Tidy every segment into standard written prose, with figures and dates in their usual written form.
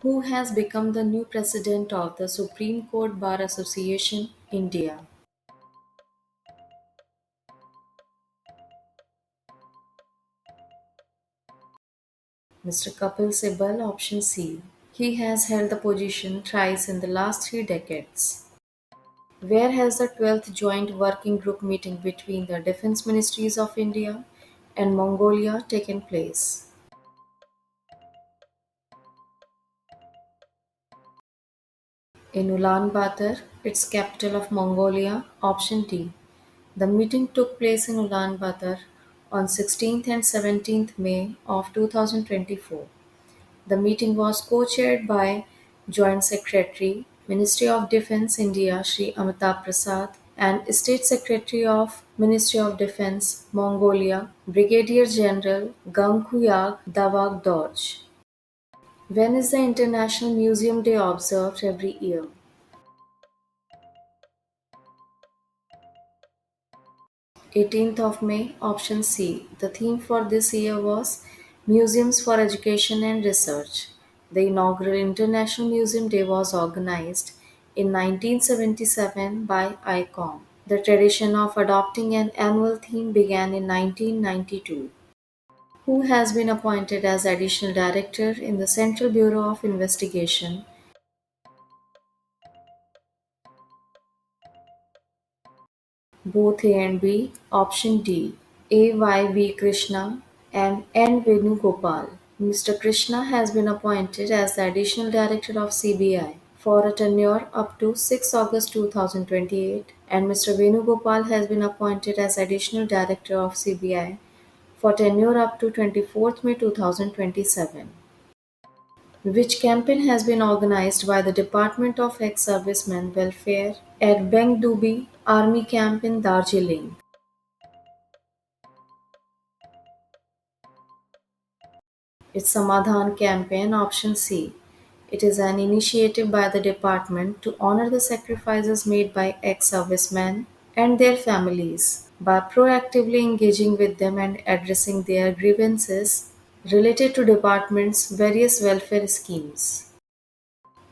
Who has become the new president of the Supreme Court Bar Association, India? Mr. Kapil Sibal, option C. He has held the position thrice in the last 3 decades. Where has the 12th Joint Working Group meeting between the Defence Ministries of India and Mongolia taken place? In Ulaanbaatar, its capital of Mongolia, option D. The meeting took place in Ulaanbaatar on 16th and 17th May of 2024. The meeting was co-chaired by Joint Secretary, Ministry of Defence India Shri Amitabh Prasad and State Secretary of Ministry of Defence Mongolia Brigadier General Gangkhuyag Davag Dorj. When is the International Museum Day observed every year? 18th of May, option C. The theme for this year was Museums for Education and Research. The inaugural International Museum Day was organized in 1977 by ICOM. The tradition of adopting an annual theme began in 1992. Who has been appointed as Additional Director in the Central Bureau of Investigation? Both A and B. Option D. A. Y. V. Krishna and N. Venugopal. Mr. Krishna has been appointed as the Additional Director of CBI for a tenure up to 6 August 2028 and Mr. Venugopal has been appointed as Additional Director of CBI for tenure up to 24th May 2027. Which campaign has been organized by the Department of Ex-Servicemen Welfare at Bengdubi Army Camp in Darjeeling? Its Samadhan campaign, option C. It is an initiative by the department to honor the sacrifices made by ex-servicemen and their families by proactively engaging with them and addressing their grievances related to department's various welfare schemes.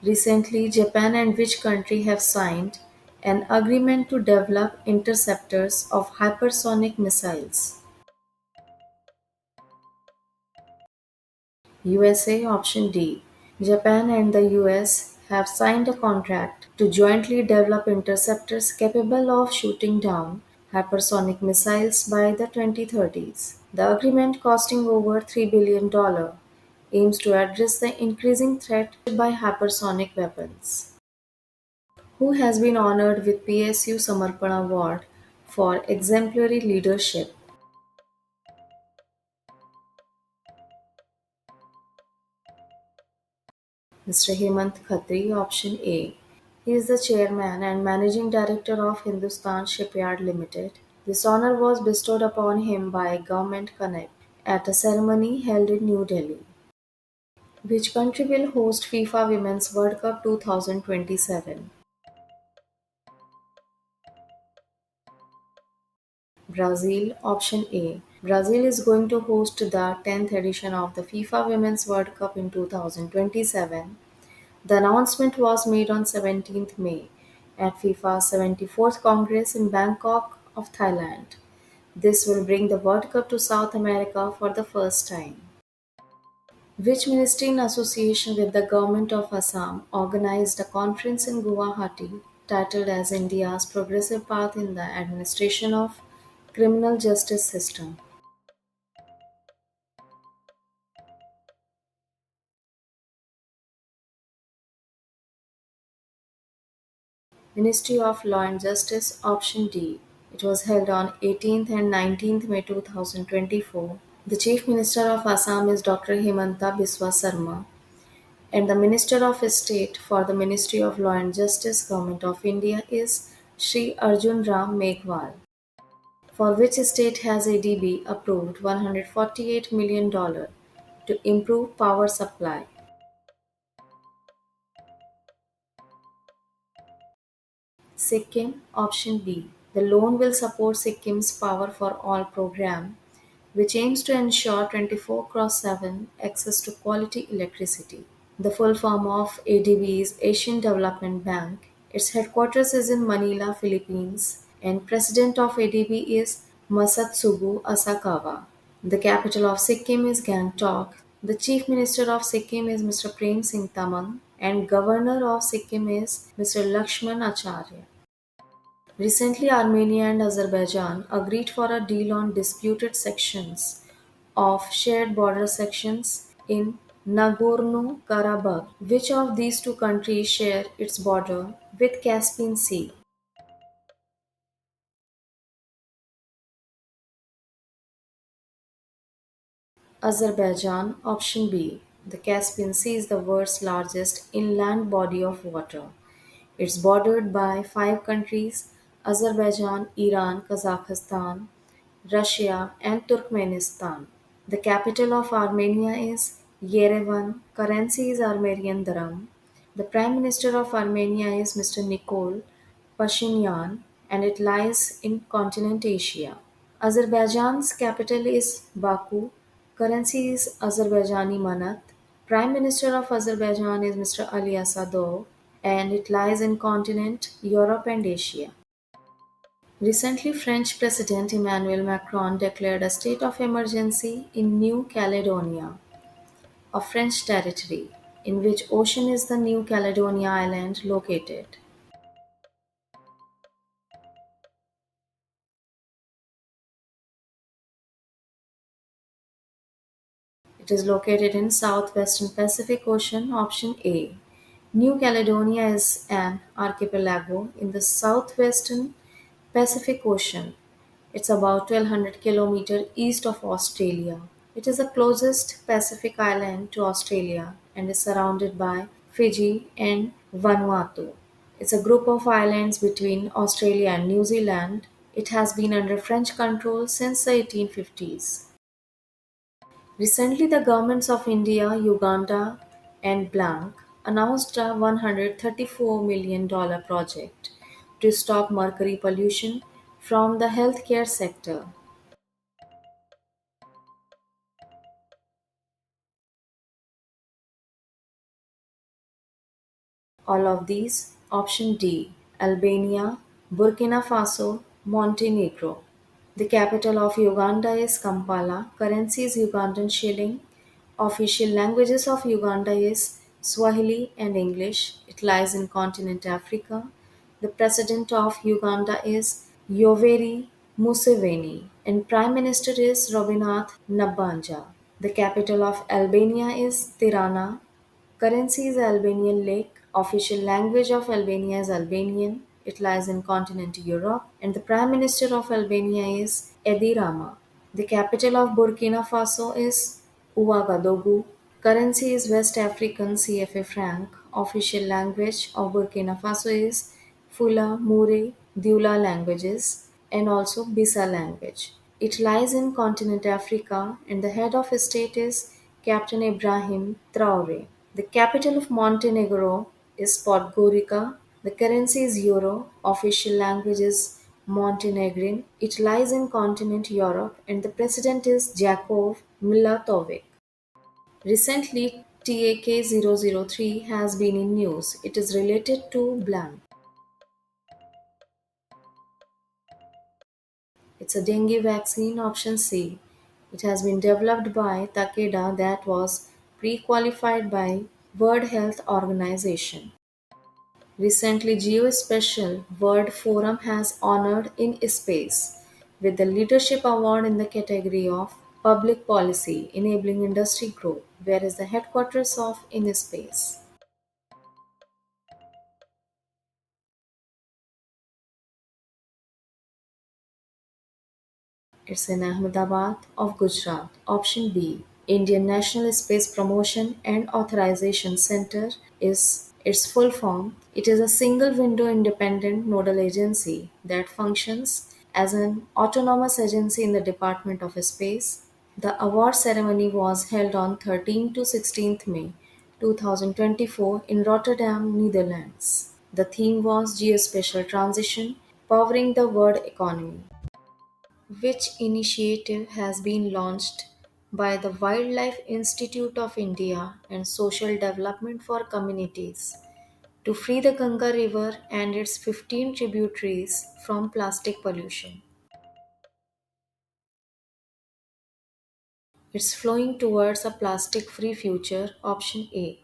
Recently, Japan and which country have signed an agreement to develop interceptors of hypersonic missiles? USA, option D. Japan and the US have signed a contract to jointly develop interceptors capable of shooting down hypersonic missiles by the 2030s. The agreement, costing over $3 billion, aims to address the increasing threat by hypersonic weapons. Who has been honored with PSU Samarpan Award for exemplary leadership? Mr. Hemant Khatri, option A. He is the chairman and managing director of Hindustan Shipyard Limited. This honor was bestowed upon him by Government Connect at a ceremony held in New Delhi. Which country will host FIFA Women's World Cup 2027? Brazil, option A. Brazil is going to host the 10th edition of the FIFA Women's World Cup in 2027. The announcement was made on 17th May at FIFA's 74th Congress in Bangkok of Thailand. This will bring the World Cup to South America for the first time. Which ministry, in association with the Government of Assam, organized a conference in Guwahati titled as India's Progressive Path in the Administration of Criminal Justice System? Ministry of Law and Justice, option D. It was held on 18th and 19th May 2024. The Chief Minister of Assam is Dr. Himanta Biswa Sarma, and the Minister of State for the Ministry of Law and Justice, Government of India is Shri Arjun Ram Meghwal. For which state has ADB approved $148 million to improve power supply? Sikkim, option B. The loan will support Sikkim's Power for All program, which aims to ensure 24 cross 7 access to quality electricity. The full form of ADB is Asian Development Bank. Its headquarters is in Manila, Philippines, and president of ADB is Masatsugu Asakawa. The capital of Sikkim is Gangtok. The chief minister of Sikkim is Mr. Prem Singh Tamang, and governor of Sikkim is Mr. Lakshman Acharya. Recently, Armenia and Azerbaijan agreed for a deal on disputed sections of shared border sections in Nagorno Karabakh. Which of these two countries share its border with Caspian Sea? Azerbaijan. Option B. The Caspian Sea is the world's largest inland body of water. It's bordered by five countries: Azerbaijan, Iran, Kazakhstan, Russia, and Turkmenistan. The capital of Armenia is Yerevan. Currency is Armenian dirham. The Prime Minister of Armenia is Mr. Nikol Pashinyan, and it lies in continent Asia. Azerbaijan's capital is Baku. Currency is Azerbaijani manat. Prime Minister of Azerbaijan is Mr. Ali Asadov, and it lies in continent Europe and Asia. Recently, French President Emmanuel Macron declared a state of emergency in New Caledonia, a French territory, in which ocean is the New Caledonia island located. It is located in southwestern Pacific Ocean. Option A. New Caledonia is an archipelago in the southwestern Pacific Ocean. It's about 1200 kilometers east of Australia. It is the closest Pacific island to Australia and is surrounded by Fiji and Vanuatu. It's a group of islands between Australia and New Zealand. It has been under French control since the 1850s. Recently, the governments of India, Uganda, and blank announced a $134 million project to stop mercury pollution from the healthcare sector. All of these. Option D. Albania, Burkina Faso, Montenegro. The capital of Uganda is Kampala. Currency is Ugandan shilling. Official languages of Uganda is Swahili and English. It lies in continent Africa. The president of Uganda is Yoweri Museveni and prime minister is Robinath Nabanja. The capital of Albania is Tirana. Currency is Albanian lek. Official language of Albania is Albanian. It lies in continent Europe, and the Prime Minister of Albania is Edi Rama. The capital of Burkina Faso is Ouagadougou. Currency is West African CFA franc. Official language of Burkina Faso is Fula, Mure, Dioula languages, and also Bisa language. It lies in continent Africa, and the head of state is Captain Ibrahim Traore. The capital of Montenegro is Podgorica. The currency is euro. Official language is Montenegrin. It lies in continent Europe, and the president is Jakov Milatovic. Recently, TAK-003 has been in news. It is related to blank. It's a dengue vaccine. Option C. It has been developed by Takeda that was pre-qualified by World Health Organization. Recently, Geospatial World Forum has honored In Space with the Leadership Award in the category of Public Policy Enabling Industry Growth, where is the headquarters of In Space. It's in Ahmedabad of Gujarat. Option B. Indian National Space Promotion and Authorization Center is its full form. It is a single window independent nodal agency that functions as an autonomous agency in the Department of Space. The award ceremony was held on 13th to 16th May 2024 in Rotterdam, Netherlands. The theme was Geospatial Transition, Powering the World Economy. Which initiative has been launched by the Wildlife Institute of India and Social Development for Communities to free the Ganga River and its 15 tributaries from plastic pollution. It's flowing towards a plastic free future, option A.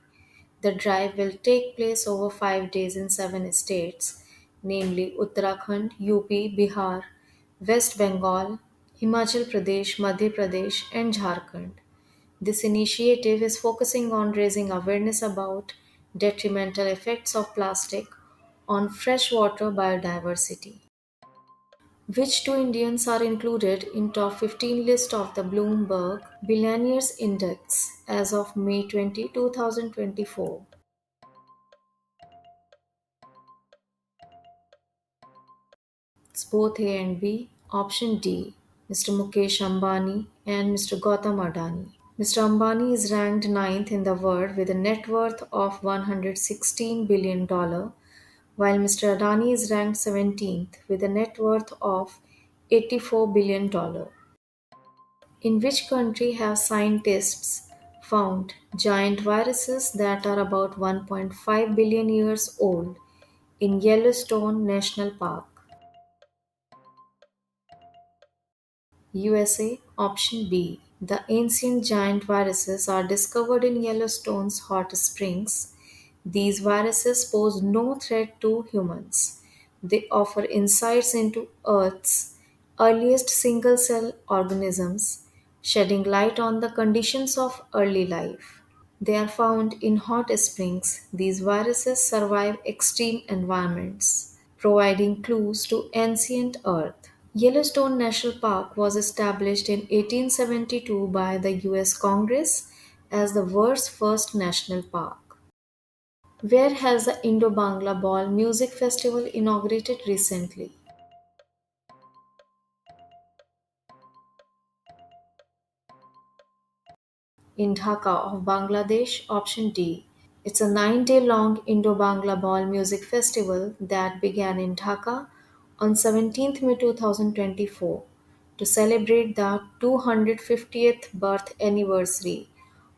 The drive will take place over 5 days in 7 states, namely Uttarakhand, UP, Bihar, West Bengal, Himachal Pradesh, Madhya Pradesh, and Jharkhand. This initiative is focusing on raising awareness about detrimental effects of plastic on freshwater biodiversity. Which two Indians are included in top 15 list of the Bloomberg Billionaires Index as of May 20, 2024? It's both A and B. Option D, Mr. Mukesh Ambani and Mr. Gautam Adani. Mr. Ambani is ranked ninth in the world with a net worth of $116 billion, while Mr. Adani is ranked 17th with a net worth of $84 billion. In which country have scientists found giant viruses that are about 1.5 billion years old in Yellowstone National Park? USA. Option B. The ancient giant viruses are discovered in Yellowstone's hot springs. These viruses pose no threat to humans. They offer insights into Earth's earliest single cell organisms, shedding light on the conditions of early life. They are found in hot springs. These viruses survive extreme environments, providing clues to ancient Earth. Yellowstone National Park was established in 1872 by the US Congress as the world's first national park. Where has the Indo-Bangla Ball Music Festival inaugurated recently? In Dhaka of Bangladesh, option D. It's a 9 day long Indo Bangla Ball Music Festival that began in Dhaka on 17th May 2024 to celebrate the 250th birth anniversary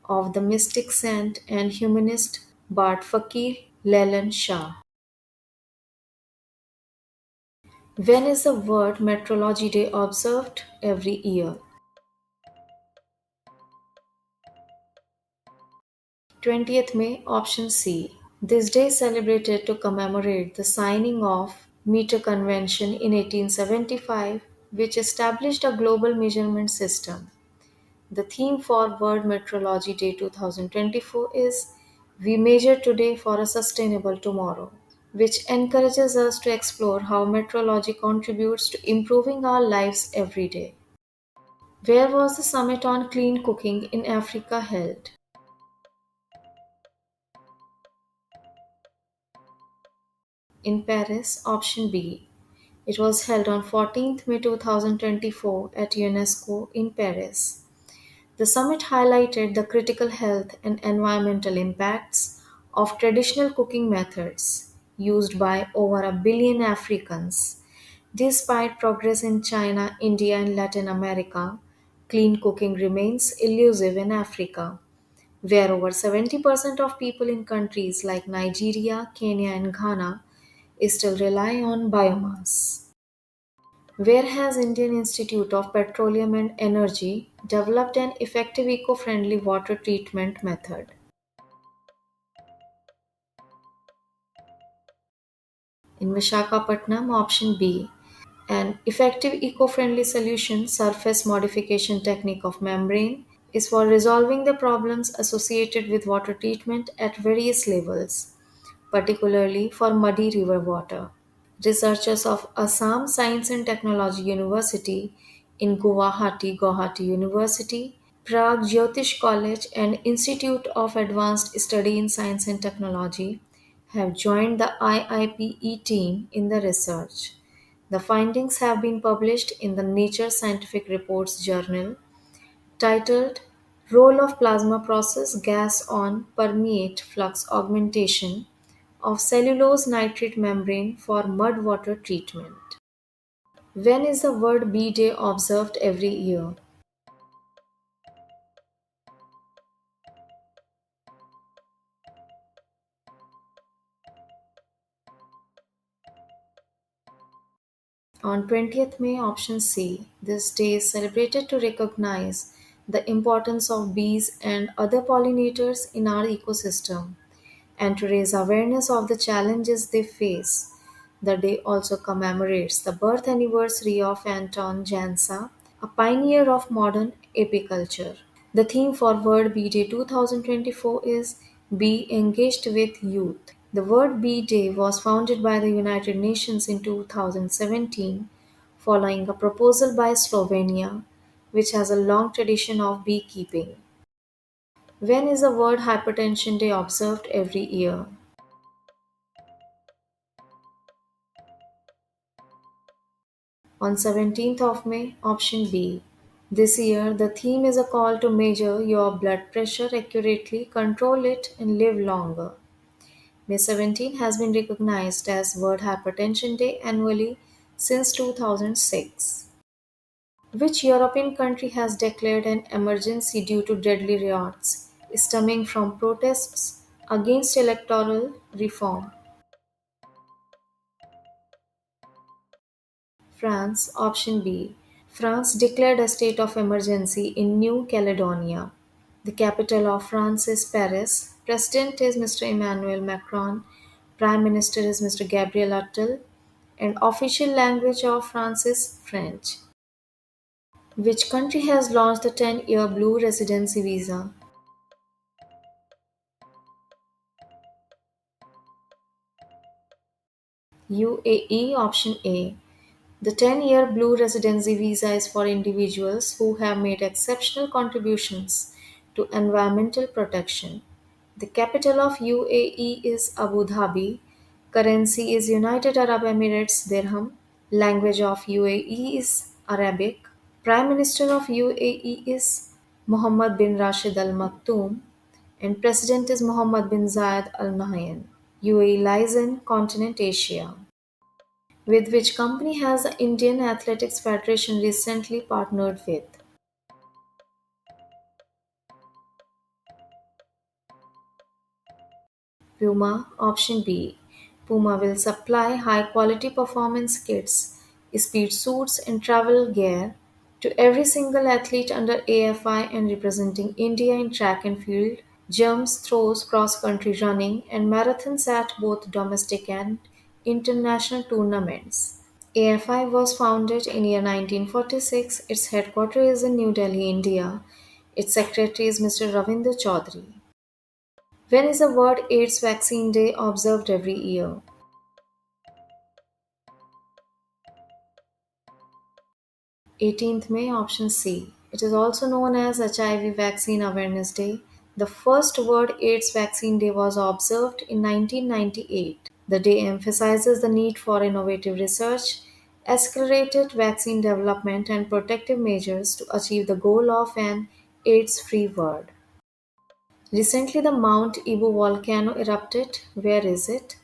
of the mystic saint and humanist Bart Fakir Leland Shah. When is the World Meteorology Day observed? Every year. 20th May, option C. This day is celebrated to commemorate the signing of Meter Convention in 1875, which established a global measurement system. The theme for World Meteorology Day 2024 is We Measure Today for a Sustainable Tomorrow, which encourages us to explore how meteorology contributes to improving our lives every day. Where was the summit on clean cooking in Africa held? In Paris, option B. It was held on 14th May 2024 at UNESCO in Paris. The summit highlighted the critical health and environmental impacts of traditional cooking methods used by over a billion Africans. Despite progress in China, India, and Latin America, clean cooking remains elusive in Africa, where over 70% of people in countries like Nigeria, Kenya, and Ghana still rely on biomass. Where has Indian Institute of Petroleum and Energy developed an effective eco-friendly water treatment method? In Vishakhapatnam, option B. An effective eco-friendly solution surface modification technique of membrane is for resolving the problems associated with water treatment at various levels, particularly for muddy river water. Researchers of Assam Science and Technology University in Guwahati University, Prague Jyotish College, and Institute of Advanced Study in Science and Technology have joined the IIPE team in the research. The findings have been published in the Nature Scientific Reports journal titled Role of Plasma Process Gas on Permeate Flux Augmentation of Cellulose Nitrate Membrane for Mud Water Treatment. When is the World Bee Day observed every year? On 20th May, option C. This day is celebrated to recognize the importance of bees and other pollinators in our ecosystem and to raise awareness of the challenges they face. The day also commemorates the birth anniversary of Anton Jansa, a pioneer of modern apiculture. The theme for World Bee Day 2024 is Be Engaged with Youth. The World Bee Day was founded by the United Nations in 2017 following a proposal by Slovenia, which has a long tradition of beekeeping. When is the World Hypertension Day observed every year? On 17th of May, option B. This year, the theme is a call to measure your blood pressure accurately, control it, and live longer. May 17 has been recognized as World Hypertension Day annually since 2006. Which European country has declared an emergency due to deadly riots stemming from protests against electoral reform? France, option B. France declared a state of emergency in New Caledonia. The capital of France is Paris. President is Mr. Emmanuel Macron. Prime Minister is Mr. Gabriel Attal. And official language of France is French. Which country has launched the 10-year blue residency visa? UAE, option A. The 10-year blue residency visa is for individuals who have made exceptional contributions to environmental protection. The capital of UAE is Abu Dhabi. Currency is United Arab Emirates dirham. Language of UAE is Arabic. Prime Minister of UAE is Mohammed bin Rashid Al Maktoum and President is Mohammed bin Zayed Al Nahyan. UAE lies in continent Asia. With which company has the Indian Athletics Federation recently partnered with? Puma, option B. Puma will supply high quality performance kits, speed suits, and travel gear to every single athlete under AFI and representing India in track and field, jumps, throws, cross country running, and marathons at both domestic and international tournaments. AFI was founded in year 1946. Its headquarters is in New Delhi, India. Its secretary is Mr. Ravinder Chaudhary. When is the World AIDS Vaccine Day observed every year? 18th May, option C. It is also known as HIV Vaccine Awareness Day. The first World AIDS Vaccine Day was observed in 1998. The day emphasizes the need for innovative research, accelerated vaccine development, and protective measures to achieve the goal of an AIDS free world. Recently, the Mount Ibu volcano erupted. Where is it?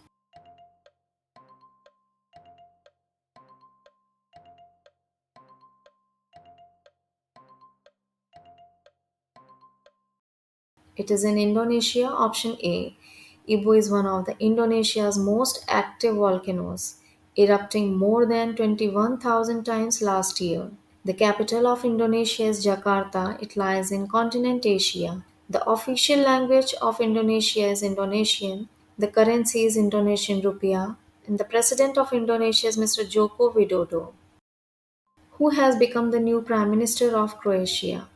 It is in Indonesia, option A. Ibu is one of the Indonesia's most active volcanoes, erupting more than 21,000 times last year. The capital of Indonesia is Jakarta. It lies in continent Asia. The official language of Indonesia is Indonesian. The currency is Indonesian rupiah. And the president of Indonesia is Mr. Joko Widodo, who has become the new prime minister of Croatia.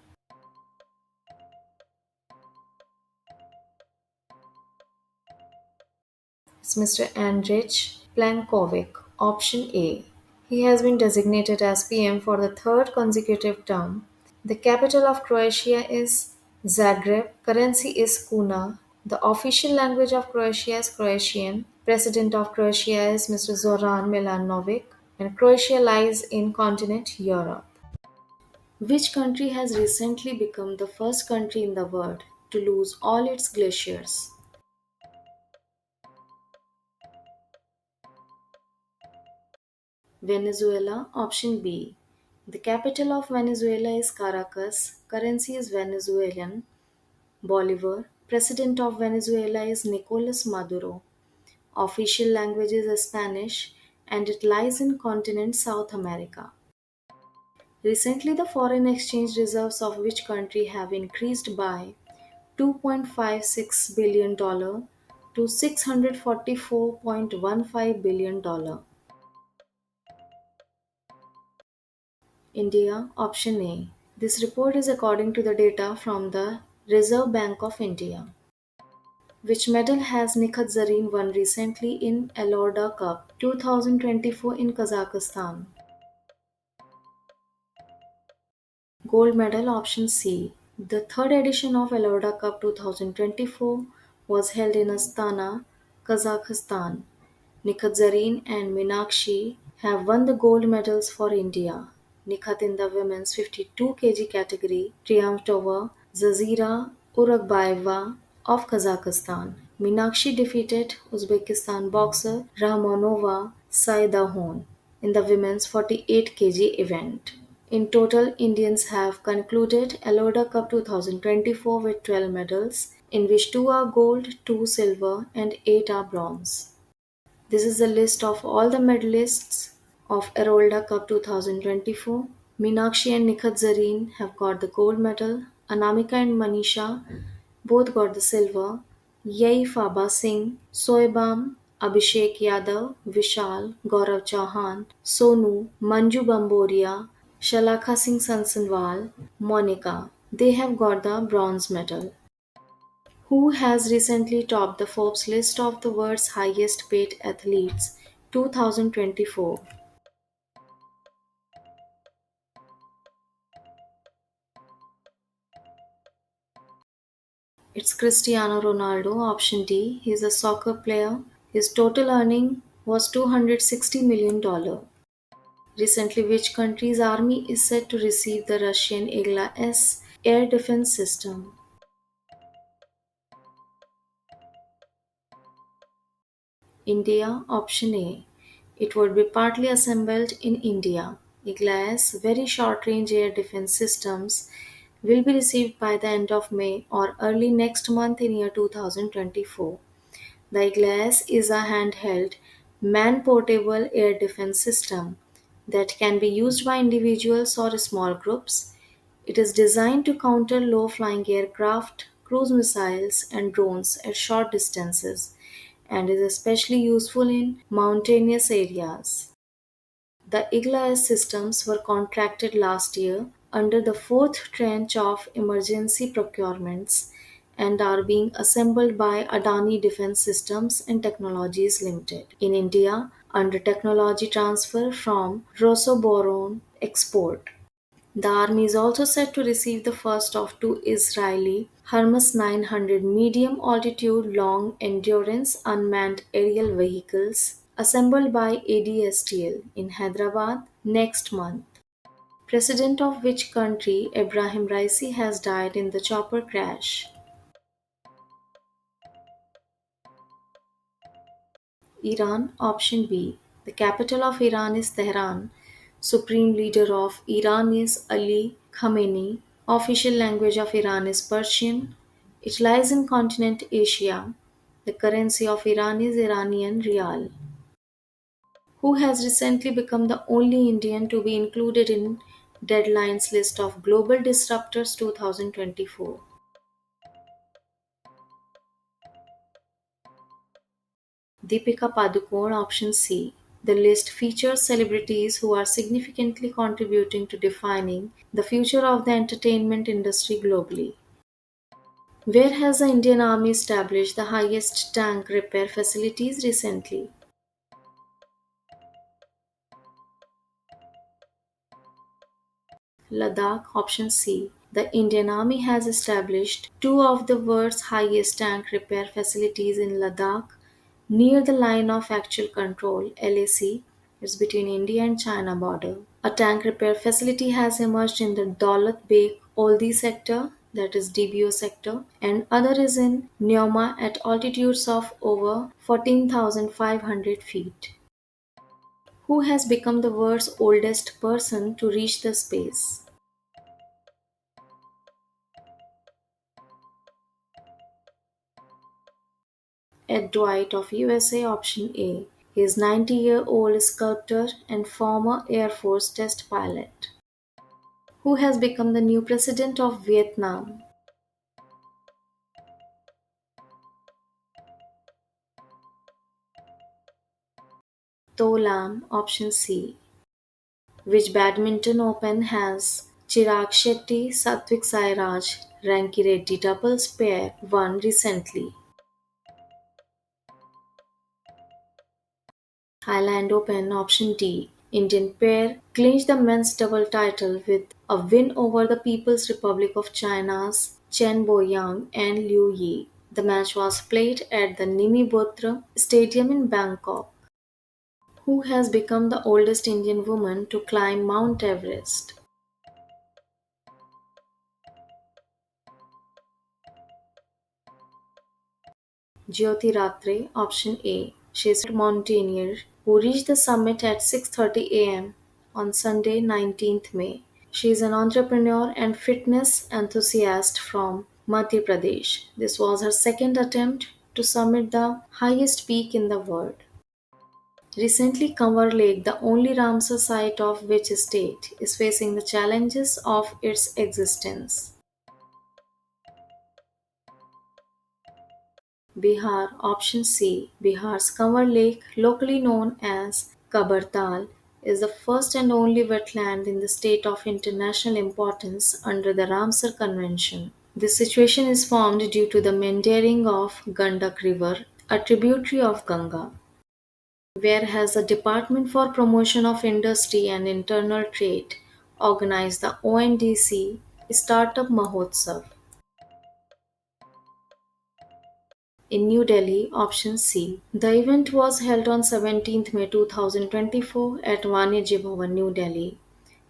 It's Mr. Andrej Plenkovic, option A. He has been designated as PM for the third consecutive term. The capital of Croatia is Zagreb. Currency is kuna. The official language of Croatia is Croatian. President of Croatia is Mr. Zoran Milanovic. And Croatia lies in continent Europe. Which country has recently become the first country in the world to lose all its glaciers? Venezuela, option B. The capital of Venezuela is Caracas. Currency is Venezuelan Bolivar. President of Venezuela is Nicolas Maduro. Official language is Spanish and it lies in continent South America. Recently, the foreign exchange reserves of which country have increased by $2.56 billion to $644.15 billion. India, option A. This report is according to the data from the Reserve Bank of India. Which medal has Nikhat Zareen won recently in Elorda Cup 2024 in Kazakhstan? Gold medal, option C. The third edition of Elorda Cup 2024 was held in Astana, Kazakhstan. Nikhat Zareen and Meenakshi have won the gold medals for India. Nikhat in the women's 52 kg category triumphed over Zazira Uragbayeva of Kazakhstan. Meenakshi defeated Uzbekistan boxer Rahmonova Saidahon in the women's 48 kg event. In total, Indians have concluded Aloda Cup 2024 with 12 medals, in which 2 are gold, 2 silver, and 8 are bronze. This is the list of all the medalists of Erolda Cup 2024. Meenakshi and Nikhat Zareen have got the gold medal. Anamika and Manisha both got the silver. Yai Faba Singh, Soebam, Abhishek Yadav, Vishal, Gaurav Chauhan, Sonu, Manju Bamboria, Shalakha Singh Sansanwal, Monica. They have got the bronze medal. Who has recently topped the Forbes list of the world's highest paid athletes 2024? It's Cristiano Ronaldo, option D. He is a soccer player. His total earning was $260 million. Recently, which country's army is said to receive the Russian Igla-S air defense system? India, option A. It would be partly assembled in India. Igla-S very short-range air defense systems will be received by the end of May or early next month in year 2024. The Igla-S is a handheld, man-portable air defense system that can be used by individuals or small groups. It is designed to counter low-flying aircraft, cruise missiles, and drones at short distances, and is especially useful in mountainous areas. The Igla-S systems were contracted last year under the fourth tranche of emergency procurements and are being assembled by Adani Defence Systems and Technologies Limited in India under technology transfer from Rosoboron Export. The army is also set to receive the first of 2 Israeli Hermes 900 medium altitude long endurance unmanned aerial vehicles assembled by ADSTL in Hyderabad next month. President of which country Ibrahim Raisi has died in the chopper crash? Iran, option B. The capital of Iran is Tehran. Supreme leader of Iran is Ali Khamenei. Official language of Iran is Persian. It lies in continent Asia. The currency of Iran is Iranian rial. Who has recently become the only Indian to be included in Deadline's list of Global Disruptors 2024? Deepika Padukone, option C. The list features celebrities who are significantly contributing to defining the future of the entertainment industry globally. Where has the Indian Army established the highest tank repair facilities recently? Ladakh, option C. The Indian Army has established 2 of the world's highest tank repair facilities in Ladakh near the line of actual control (LAC) is between India and China border. A tank repair facility has emerged in the Daulat Beg Oldi sector, that is DBO sector, and other is in Neoma at altitudes of over 14,500 feet. Who has become the world's oldest person to reach the space? Ed Dwight of USA, option A. He is 90-year-old sculptor and former Air Force test pilot. Who has become the new president of Vietnam? To Lam, option C. Which badminton open has Chirag Shetty, Satvik Sairaj, Ranki Reddy doubles pair won recently? Highland Open, option D. Indian pair clinched the men's double title with a win over the People's Republic of China's Chen Boyang and Liu Yi. The match was played at the Nimibotra Stadium in Bangkok. Who has become the oldest Indian woman to climb Mount Everest? Jyoti Ratre, option A. She is a mountaineer who reached the summit at 6:30 a.m. on Sunday, 19th May. She is an entrepreneur and fitness enthusiast from Madhya Pradesh. This was her second attempt to summit the highest peak in the world. Recently, Kanwar Lake, the only Ramsar site of which state, is facing the challenges of its existence. Bihar, option C. Bihar's Kanwar Lake, locally known as Kabartal, is the first and only wetland in the state of international importance under the Ramsar Convention. This situation is formed due to the meandering of Gandak River, a tributary of Ganga. Where has the Department for Promotion of Industry and Internal Trade organized the ONDC Startup Mahotsav? In New Delhi, option C. The event was held on 17th May 2024 at Vanyaji Bhavan, New Delhi.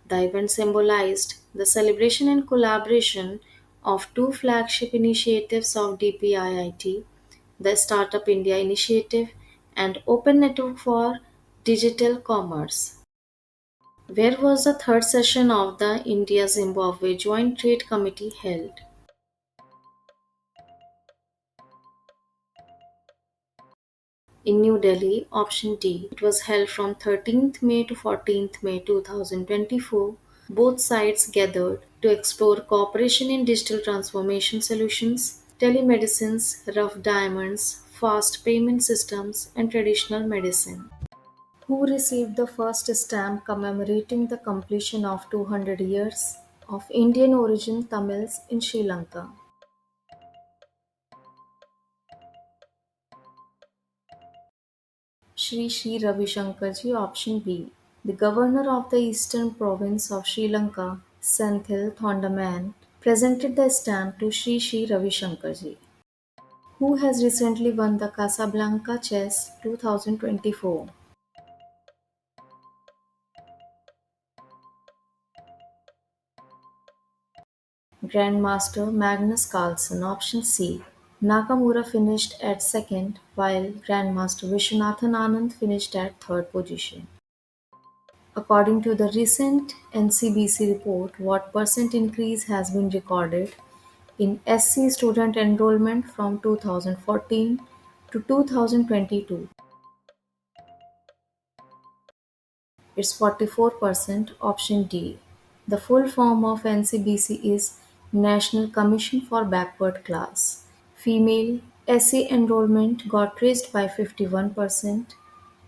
The event symbolized the celebration and collaboration of two flagship initiatives of DPIIT, the Startup India Initiative and Open Network for Digital Commerce. Where was the third session of the India-Zimbabwe Joint Trade Committee held? In New Delhi, option D. It was held from 13th May to 14th May 2024. Both sides gathered to explore cooperation in digital transformation solutions, telemedicines, rough diamonds, fast payment systems, and traditional medicine. Who received the first stamp commemorating the completion of 200 years of Indian origin Tamils in Sri Lanka? Sri Sri Ravi Shankarji, option B. The governor of the eastern province of Sri Lanka, Senthil Thondaman, presented the stamp to Sri Sri Ravi Shankarji, who has recently won the Casablanca Chess 2024. Grandmaster Magnus Carlsen, option C. Nakamura finished at second, while Grandmaster Vishwanathan Anand finished at third position. According to the recent NCBC report, what percent increase has been recorded in SC student enrollment from 2014 to 2022? It's 44%, option D. The full form of NCBC is National Commission for Backward Class. Female SC enrollment got raised by 51%.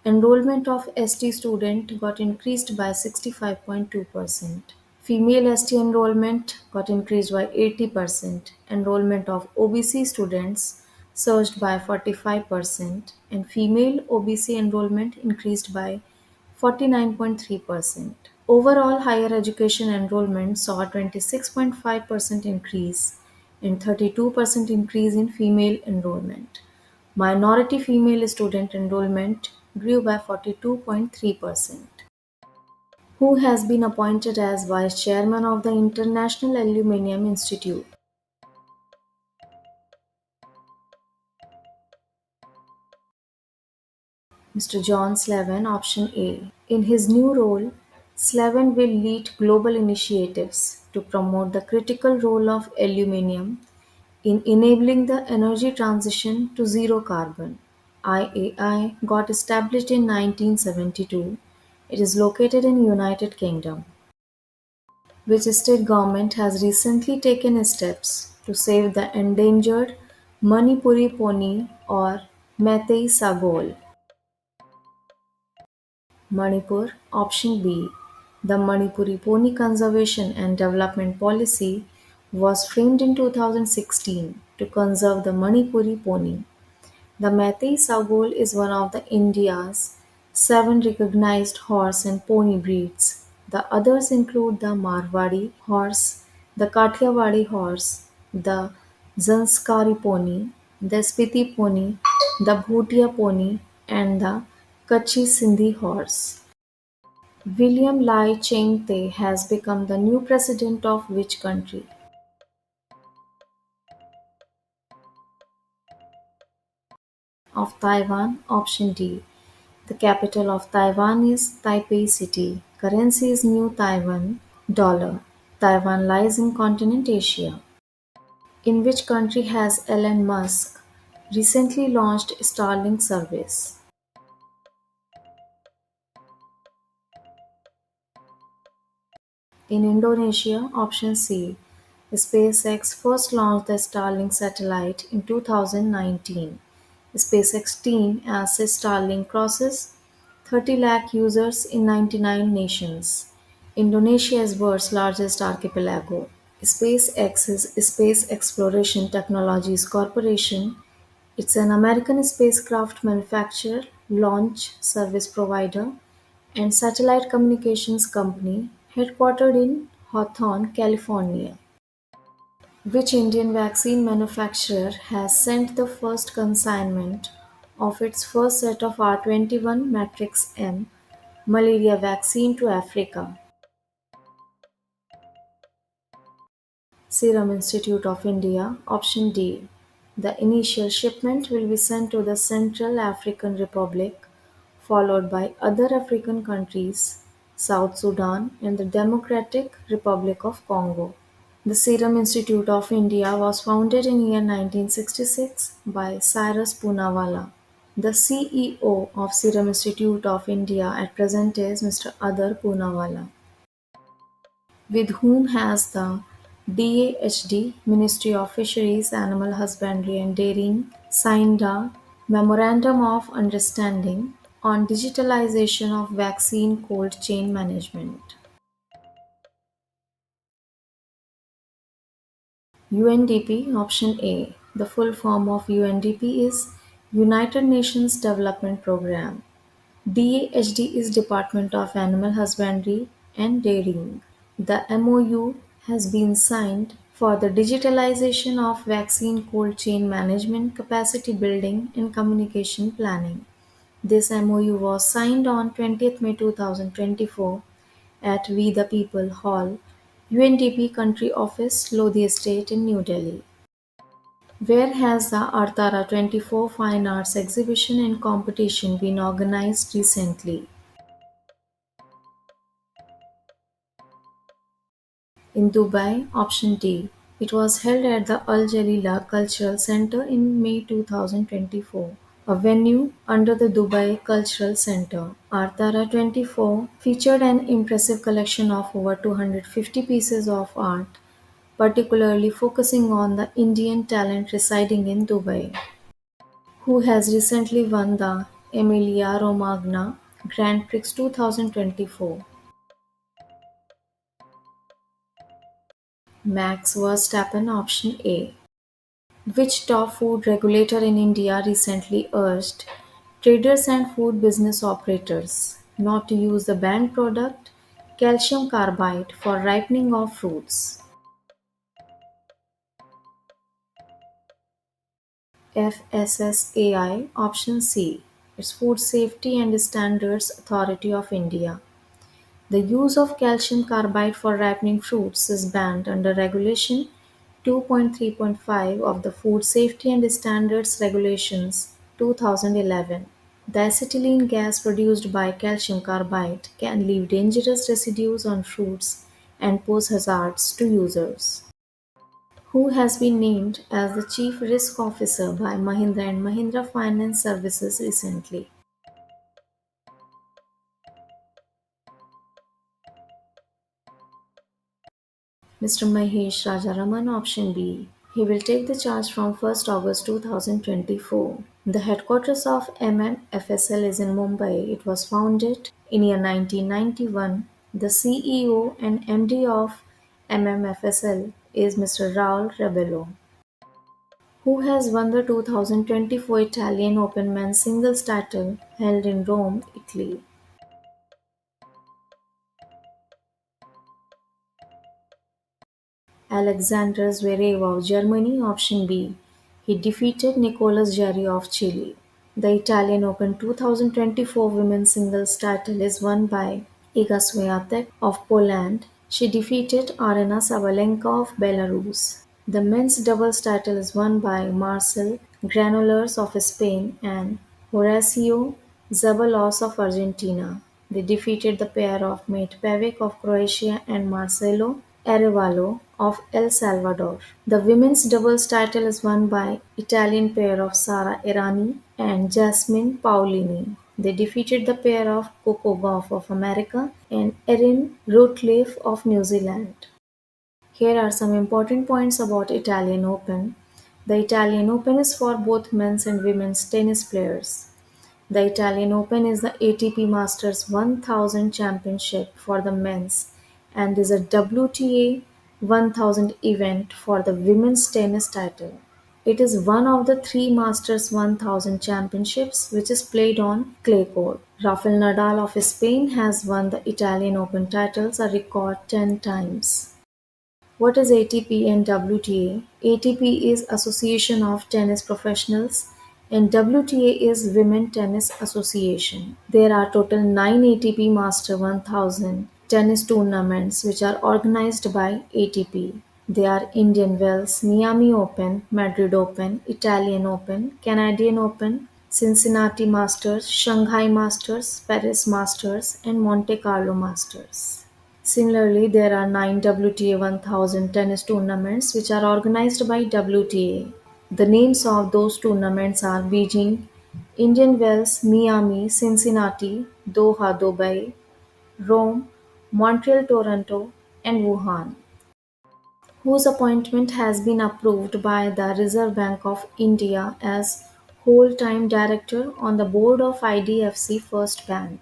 Enrollment of ST student got increased by 65.2%. Female ST enrollment got increased by 80%. Enrollment of OBC students surged by 45%, and female OBC enrollment increased by 49.3%. Overall, higher education enrollment saw a 26.5% increase and 32% increase in female enrollment. Minority female student enrollment grew by 42.3%. Who has been appointed as Vice Chairman of the International Aluminium Institute? Mr. John Slavin, option A. In his new role, Slavin will lead global initiatives to promote the critical role of aluminium in enabling the energy transition to zero carbon. IAI got established in 1972. It is located in United Kingdom. Which state government has recently taken steps to save the endangered Manipuri pony or Meitei Sagol? Manipur. Option B. The Manipuri Pony Conservation and Development Policy was framed in 2016 to conserve the Manipuri pony. The Meitei Sagol is one of the India's 7 recognized horse and pony breeds. The others include the Marwari horse, the Kathiawadi horse, the Zanskari pony, the Spiti pony, the Bhutia pony, and the Kachi Sindhi horse. William Lai Ching-te has become the new president of which country? Of Taiwan. Option D. The capital of Taiwan is Taipei City. Currency is New Taiwan dollar. Taiwan lies in continent Asia. In which country has Elon Musk recently launched Starlink service? In Indonesia. Option C. SpaceX first launched the Starlink satellite in 2019. SpaceX team as Starlink crosses 30 lakh users in 99 nations. Indonesia is world's largest archipelago. SpaceX's Space Exploration Technologies Corporation. It's an American spacecraft manufacturer, launch service provider, and satellite communications company headquartered in Hawthorne, California. Which Indian vaccine manufacturer has sent the first consignment of its first set of R21 matrix M malaria vaccine to Africa? Serum Institute of India. Option D. The initial shipment will be sent to the Central African Republic, followed by other African countries, South Sudan, and the Democratic Republic of Congo. The Serum Institute of India was founded in year 1966 by Cyrus Poonawalla. The CEO of Serum Institute of India at present is Mr. Adar Poonawalla. With whom has the DAHD Ministry of Fisheries, Animal Husbandry and Dairying signed a Memorandum of Understanding on digitalization of vaccine cold chain management? UNDP. Option A. The full form of UNDP is United Nations Development Programme. DAHD is Department of Animal Husbandry and Dairying. The MOU has been signed for the digitalization of vaccine cold chain management, capacity building, and communication planning. This MOU was signed on 20th May 2024 at We the People Hall, UNDP Country Office, Lodhi Estate in New Delhi. Where has the Artara 24 Fine Arts Exhibition and Competition been organized recently? In Dubai. Option D. It was held at the Al Jalila Cultural Center in May 2024, a venue under the Dubai Cultural Center. Artara 24 featured an impressive collection of over 250 pieces of art, particularly focusing on the Indian talent residing in Dubai, who has recently won the Emilia Romagna Grand Prix 2024. Max Verstappen. Option A. Which top food regulator in India recently urged traders and food business operators not to use the banned product calcium carbide for ripening of fruits? FSSAI. Option C. It's Food Safety and Standards Authority of India. The use of calcium carbide for ripening fruits is banned under Regulation 2.3.5 of the Food Safety and Standards Regulations 2011. The acetylene gas produced by calcium carbide can leave dangerous residues on fruits and pose hazards to users. who has been named as the Chief Risk Officer by Mahindra and Mahindra Finance Services recently. Mr. Mahesh Rajaraman, option B. He will take the charge from 1st August 2024. The headquarters of MMFSL is in Mumbai. It was founded in year 1991. The CEO and MD of MMFSL is Mr. Raul Rebello, who has won the 2024 Italian Open men's singles title held in Rome, Italy. Alexander Zverev of Germany, option B. He defeated Nicolas Jarry of Chile. The Italian Open 2024 women's singles title is won by Iga Swiatek of Poland. She defeated Aryna Sabalenka of Belarus. The men's doubles title is won by Marcel Granollers of Spain and Horacio Zeballos of Argentina. They defeated the pair of Mate Pavic of Croatia and Marcelo Arevalo of El Salvador. The women's doubles title is won by Italian pair of Sara Errani and Jasmine Paolini. They defeated the pair of Coco Gauff of America and Erin Routliffe of New Zealand. Here are some important points about Italian Open. The Italian Open is for both men's and women's tennis players. The Italian Open is the ATP Masters 1000 Championship for the men's and is a WTA 1000 event for the women's tennis title. It is one of the three Masters 1000 championships which is played on clay court. Rafael Nadal of Spain has won the Italian Open titles a record 10 times. What is ATP and WTA? ATP is Association of Tennis Professionals and WTA is Women Tennis Association. There are total 9 ATP Master 1000 tennis tournaments which are organized by ATP. They are Indian Wells, Miami Open, Madrid Open, Italian Open, Canadian Open, Cincinnati Masters, Shanghai Masters, Paris Masters, and Monte Carlo Masters. Similarly, there are 9 WTA 1000 tennis tournaments which are organized by WTA. The names of those tournaments are Beijing, Indian Wells, Miami, Cincinnati, Doha, Dubai, Rome, Montreal, Toronto, and Wuhan, whose appointment has been approved by the Reserve Bank of India as whole-time director on the board of IDFC First Bank.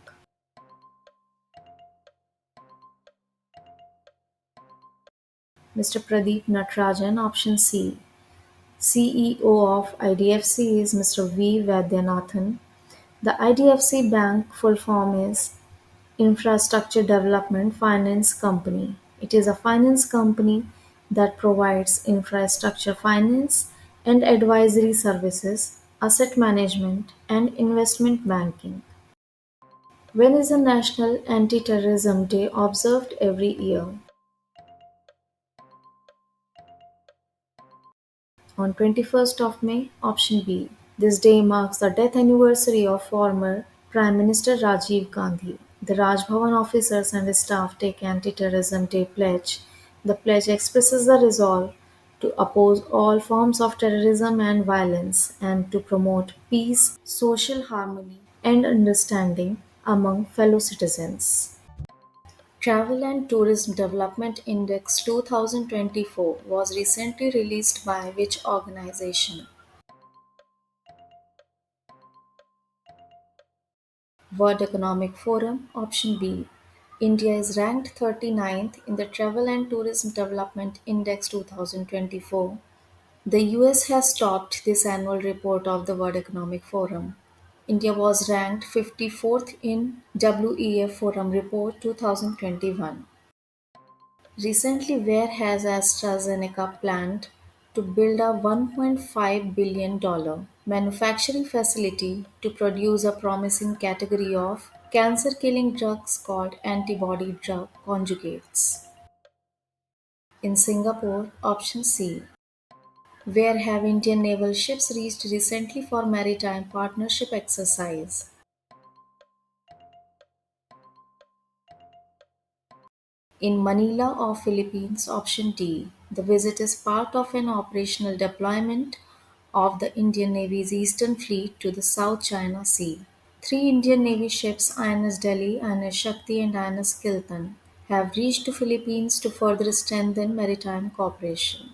Mr. Pradeep Natarajan, option C. CEO of IDFC is Mr. V. Vaidyanathan. The IDFC Bank full form is Infrastructure Development Finance Company. It is a finance company that provides infrastructure finance and advisory services, asset management, and investment banking. When is the National Anti-Terrorism Day observed every year? On 21st of May, option B. This day marks the death anniversary of former Prime Minister Rajiv Gandhi. The Raj Bhavan officers and staff take Anti-Terrorism Day pledge. The pledge expresses the resolve to oppose all forms of terrorism and violence and to promote peace, social harmony, and understanding among fellow citizens. Travel and Tourism Development Index 2024 was recently released by which organization? World Economic Forum, option B. India is ranked 39th in the Travel and Tourism Development Index 2024. The US has topped this annual report of the World Economic Forum. India was ranked 54th in WEF Forum Report 2021. Recently, where has AstraZeneca planned to build a $1.5 billion manufacturing facility to produce a promising category of cancer-killing drugs called antibody drug conjugates? In Singapore, option C. Where have Indian naval ships reached recently for maritime partnership exercise? in Manila of Philippines. Option D. The visit is part of an operational deployment of the Indian Navy's Eastern Fleet to the South China Sea. Three Indian Navy ships, INS Delhi, INS Shakti, and INS Kiltan, have reached the Philippines to further strengthen maritime cooperation.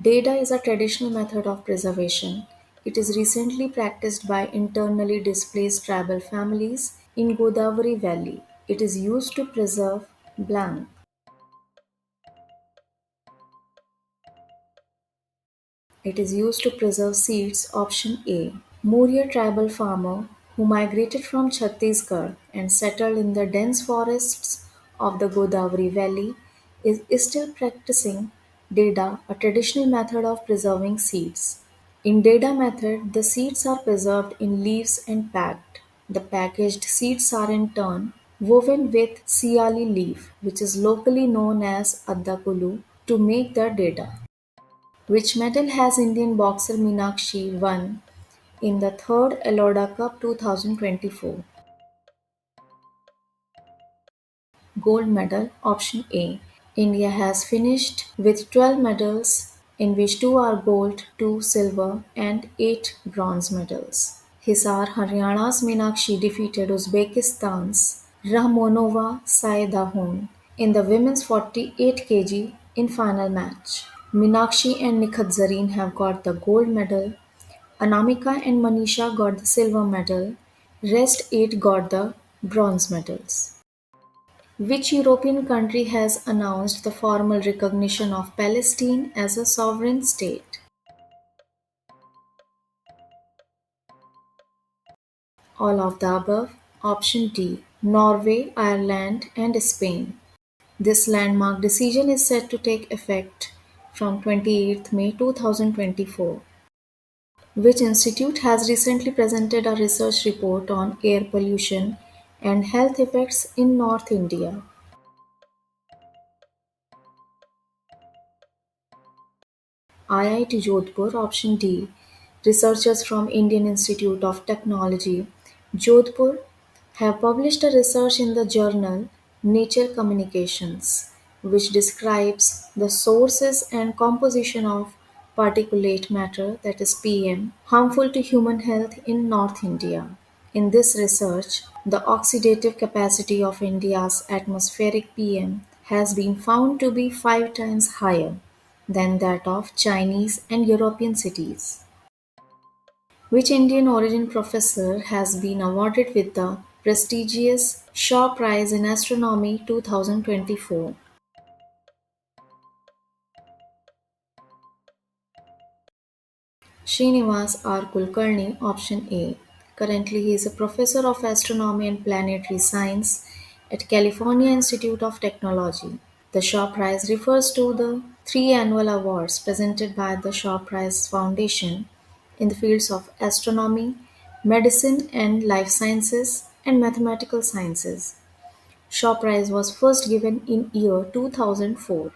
Data is a traditional method of preservation. It is recently practiced by internally displaced tribal families in Godavari Valley. It is used to preserve blank. It is used to preserve seeds. Option A. Muria tribal farmer who migrated from Chhattisgarh and settled in the dense forests of the Godavari Valley is still practicing Deda, a traditional method of preserving seeds. In Deda method, the seeds are preserved in leaves and packed. The packaged seeds are in turn woven with siali leaf, which is locally known as addakulu, to make the Deda. Which medal has Indian boxer Meenakshi won in the third Eloda Cup 2024? Gold medal. Option A. India has finished with 12 medals, in which 2 are gold, 2 silver, and 8 bronze medals. Hisar, Haryana's Meenakshi defeated Uzbekistan's Rahmonova Saidahun in the women's 48 kg in final match. Meenakshi and Nikhat Zareen have got the gold medal. Anamika and Manisha got the silver medal. Rest 8 got the bronze medals. Which European country has announced the formal recognition of Palestine as a sovereign state? All of the above. Option D. Norway, Ireland, and Spain. This landmark decision is set to take effect from 28th May 2024. Which institute has recently presented a research report on air pollution and health effects in North India? IIT Jodhpur. Option D. Researchers from Indian Institute of Technology, Jodhpur, have published a research in the journal Nature Communications, which describes the sources and composition of particulate matter, that is PM, harmful to human health in North India. In this research, the oxidative capacity of India's atmospheric PM has been found to be 5 times higher than that of Chinese and European cities. Which Indian origin professor has been awarded with the prestigious Shaw Prize in Astronomy 2024? Srinivas R. Kulkarni. Option A. Currently, he is a professor of astronomy and planetary science at California Institute of Technology. The Shaw Prize refers to the 3 annual awards presented by the Shaw Prize Foundation in the fields of astronomy, medicine and life sciences, and mathematical sciences. Shaw Prize was first given in year 2004.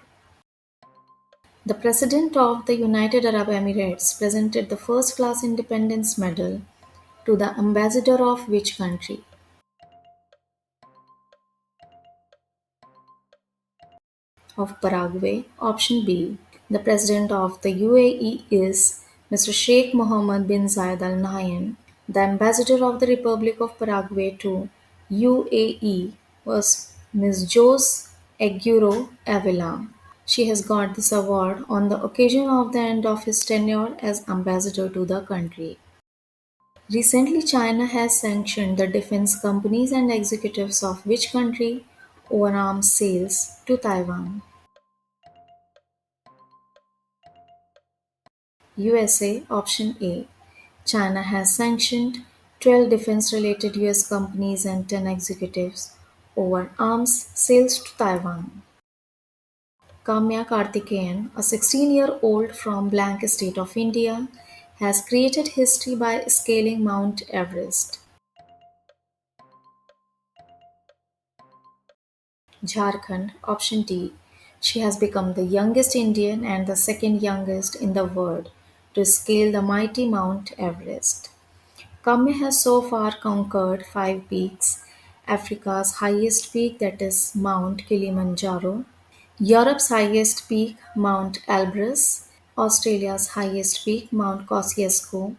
The President of the United Arab Emirates presented the First Class Independence Medal to the ambassador of which country? Of Paraguay. Option B. The President of the UAE is Mr. Sheikh Mohammed bin Zayed Al Nahyan. The ambassador of the Republic of Paraguay to UAE was Ms. Jose Aguero Avila. She has got this award on the occasion of the end of his tenure as ambassador to the country. Recently, China has sanctioned the defense companies and executives of which country over arms sales to Taiwan? USA. Option A. China has sanctioned 12 defense related US companies and 10 executives over arms sales to Taiwan. Kamya Karthikeyan, a 16-year-old from blank state of India, has created history by scaling Mount Everest. Jharkhand. Option D. She has become the youngest Indian and the second youngest in the world to scale the mighty Mount Everest. Kamya has so far conquered 5 peaks Africa's highest peak, that is Mount Kilimanjaro, Europe's highest peak, Mount Elbrus, Australia's highest peak, Mount Kosciuszko,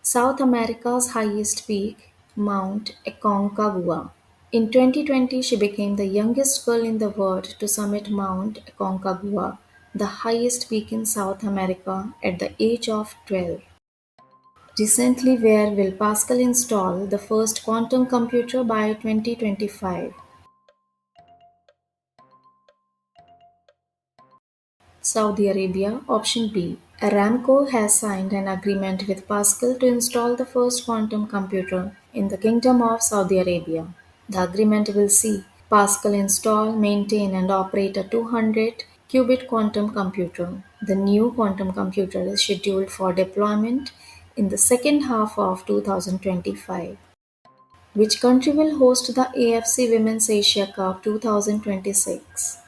South America's highest peak, Mount Aconcagua. In 2020, she became the youngest girl in the world to summit Mount Aconcagua, the highest peak in South America, at the age of 12. Recently, where will Pascal install the first quantum computer by 2025? Saudi Arabia. Option B. Aramco has signed an agreement with Pascal to install the first quantum computer in the Kingdom of Saudi Arabia. The agreement will see Pascal install, maintain, and operate a 200 qubit quantum computer. The new quantum computer is scheduled for deployment in the second half of 2025. Which country will host the AFC Women's Asia Cup 2026?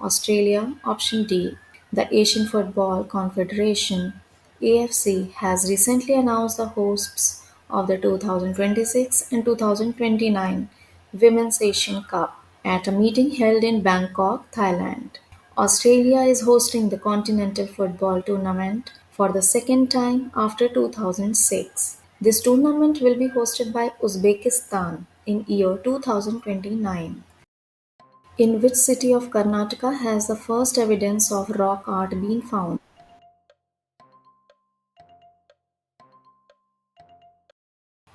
Australia. Option D. The Asian Football Confederation (AFC) has recently announced the hosts of the 2026 and 2029 Women's Asian Cup at a meeting held in Bangkok, Thailand. Australia is hosting the Continental Football Tournament for the second time after 2006. This tournament will be hosted by Uzbekistan in year 2029. In which city of Karnataka has the first evidence of rock art been found?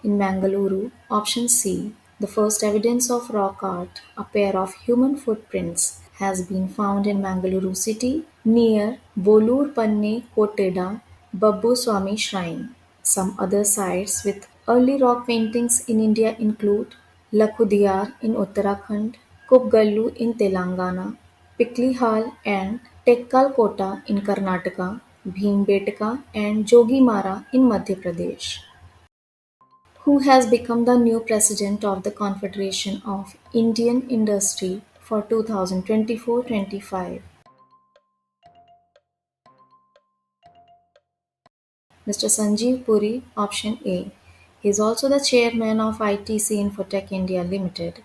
In Mangaluru. Option C. The first evidence of rock art, a pair of human footprints, has been found in Mangaluru city near Bolur-Panne Koteda Babbu Swami Shrine. Some other sites with early rock paintings in India include Lakhudiyar in Uttarakhand, Kupgallu in Telangana, Piklihal and Tekkalkota in Karnataka, Bhimbetka and Jogimara in Madhya Pradesh. Who has become the new president of the Confederation of Indian Industry for 2024-25? Mr. Sanjeev Puri, option A. He is also the chairman of ITC Infotech India Limited.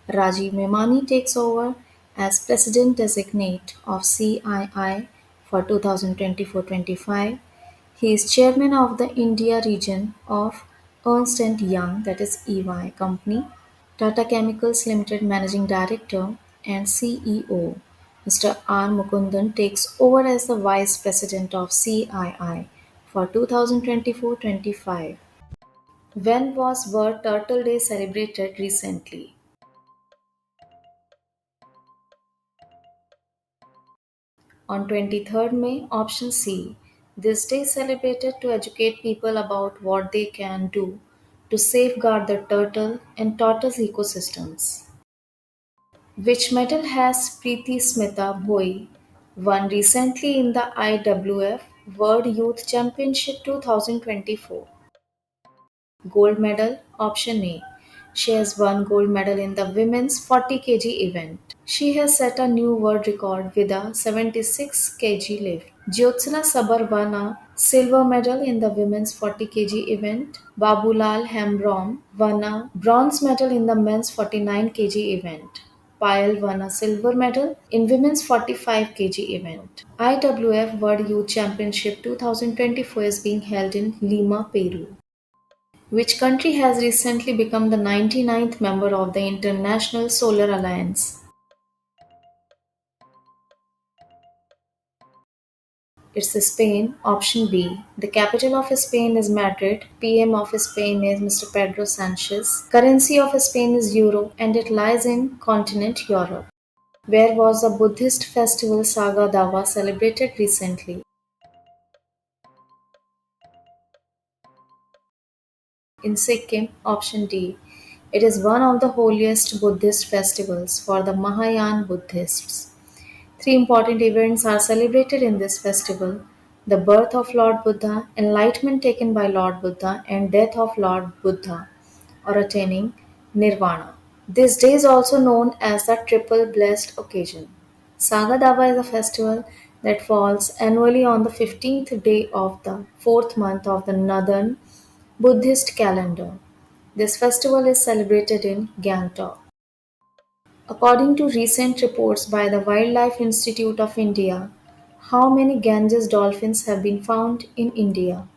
Rajiv Memani takes over as president designate of CII for 2024-25. He is chairman of the India region of Ernst and Young, that is EY company. Tata Chemicals Limited Managing Director and CEO Mr. R. Mukundan takes over as the Vice President of CII for 2024-25. When was World Turtle Day celebrated recently? On 23rd May, option C. This day is celebrated to educate people about what they can do to safeguard the turtle and tortoise ecosystems. Which medal has Preeti Smita Bhoi won recently in the IWF World Youth Championship 2024? Gold medal, option A. She has won gold medal in the women's 40 kg event. She has set a new world record with a 76 kg lift. Jyotsna Sabar won a silver medal in the women's 40 kg event. Babulal Hembrom won a bronze medal in the men's 49 kg event. Payal won a silver medal in women's 45 kg event. IWF World Youth Championship 2024 is being held in Lima, Peru. Which country has recently become the 99th member of the International Solar Alliance? It's Spain, option B. The capital of Spain is Madrid, PM of Spain is Mr. Pedro Sanchez, currency of Spain is Euro, and it lies in continent Europe. Where was the Buddhist festival Saga Dawa celebrated recently? In Sikkim, option D. It is one of the holiest Buddhist festivals for the Mahayana Buddhists. Three important events are celebrated in this festival: the birth of Lord Buddha, enlightenment taken by Lord Buddha, and death of Lord Buddha, or attaining nirvana. This day is also known as the Triple Blessed Occasion. Saga Dava is a festival that falls annually on the 15th day of the fourth month of the northern Buddhist calendar. This festival is celebrated in Gangtok. According to recent reports by the Wildlife Institute of India, how many Ganges dolphins have been found in India?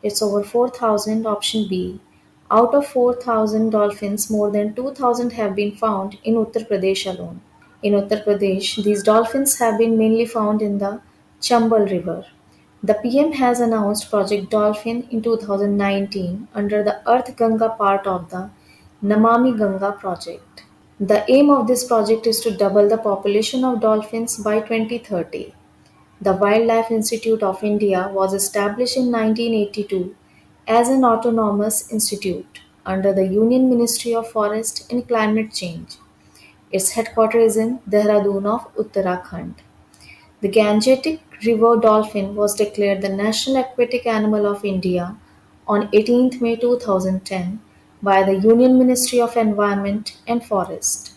It's over 4,000, option B. Out of 4,000 dolphins, more than 2,000 have been found in Uttar Pradesh alone. In Uttar Pradesh, these dolphins have been mainly found in the Chambal River. The PM has announced Project Dolphin in 2019 under the Earth Ganga part of the Namami Ganga project. The aim of this project is to double the population of dolphins by 2030. The Wildlife Institute of India was established in 1982 as an autonomous institute under the Union Ministry of Forest and Climate Change. Its headquarters is in Dehradun of Uttarakhand. The Gangetic River dolphin was declared the national aquatic animal of India on 18th May 2010 by the Union Ministry of Environment and Forest.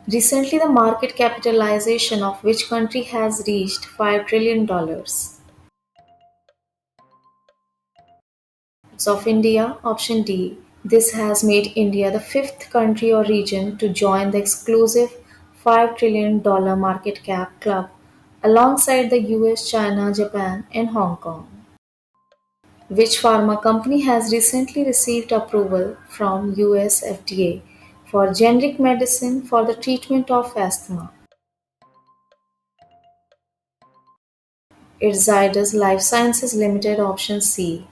Recently, the market capitalization of which country has reached $5 trillion? Dollars? It's of India, option D. This has made India the fifth country or region to join the exclusive $5 trillion market cap club alongside the US, China, Japan, and Hong Kong. Which pharma company has recently received approval from US FDA for generic medicine for the treatment of asthma? It's Zydus Life Sciences Limited, option C.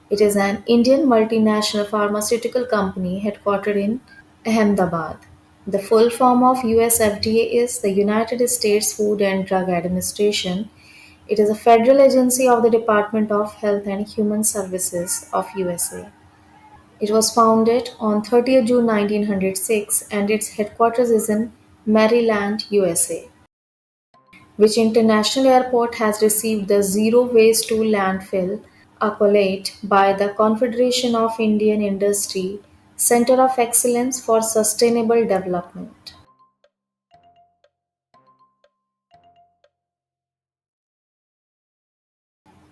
It is an Indian multinational pharmaceutical company headquartered in Ahmedabad. The full form of US FDA is the United States Food and Drug Administration. It is a federal agency of the Department of Health and Human Services of USA. It was founded on 30th June 1906 and its headquarters is in Maryland, USA. Which international airport has received the Zero Waste to Landfill accolade by the Confederation of Indian Industry Center of Excellence for Sustainable Development?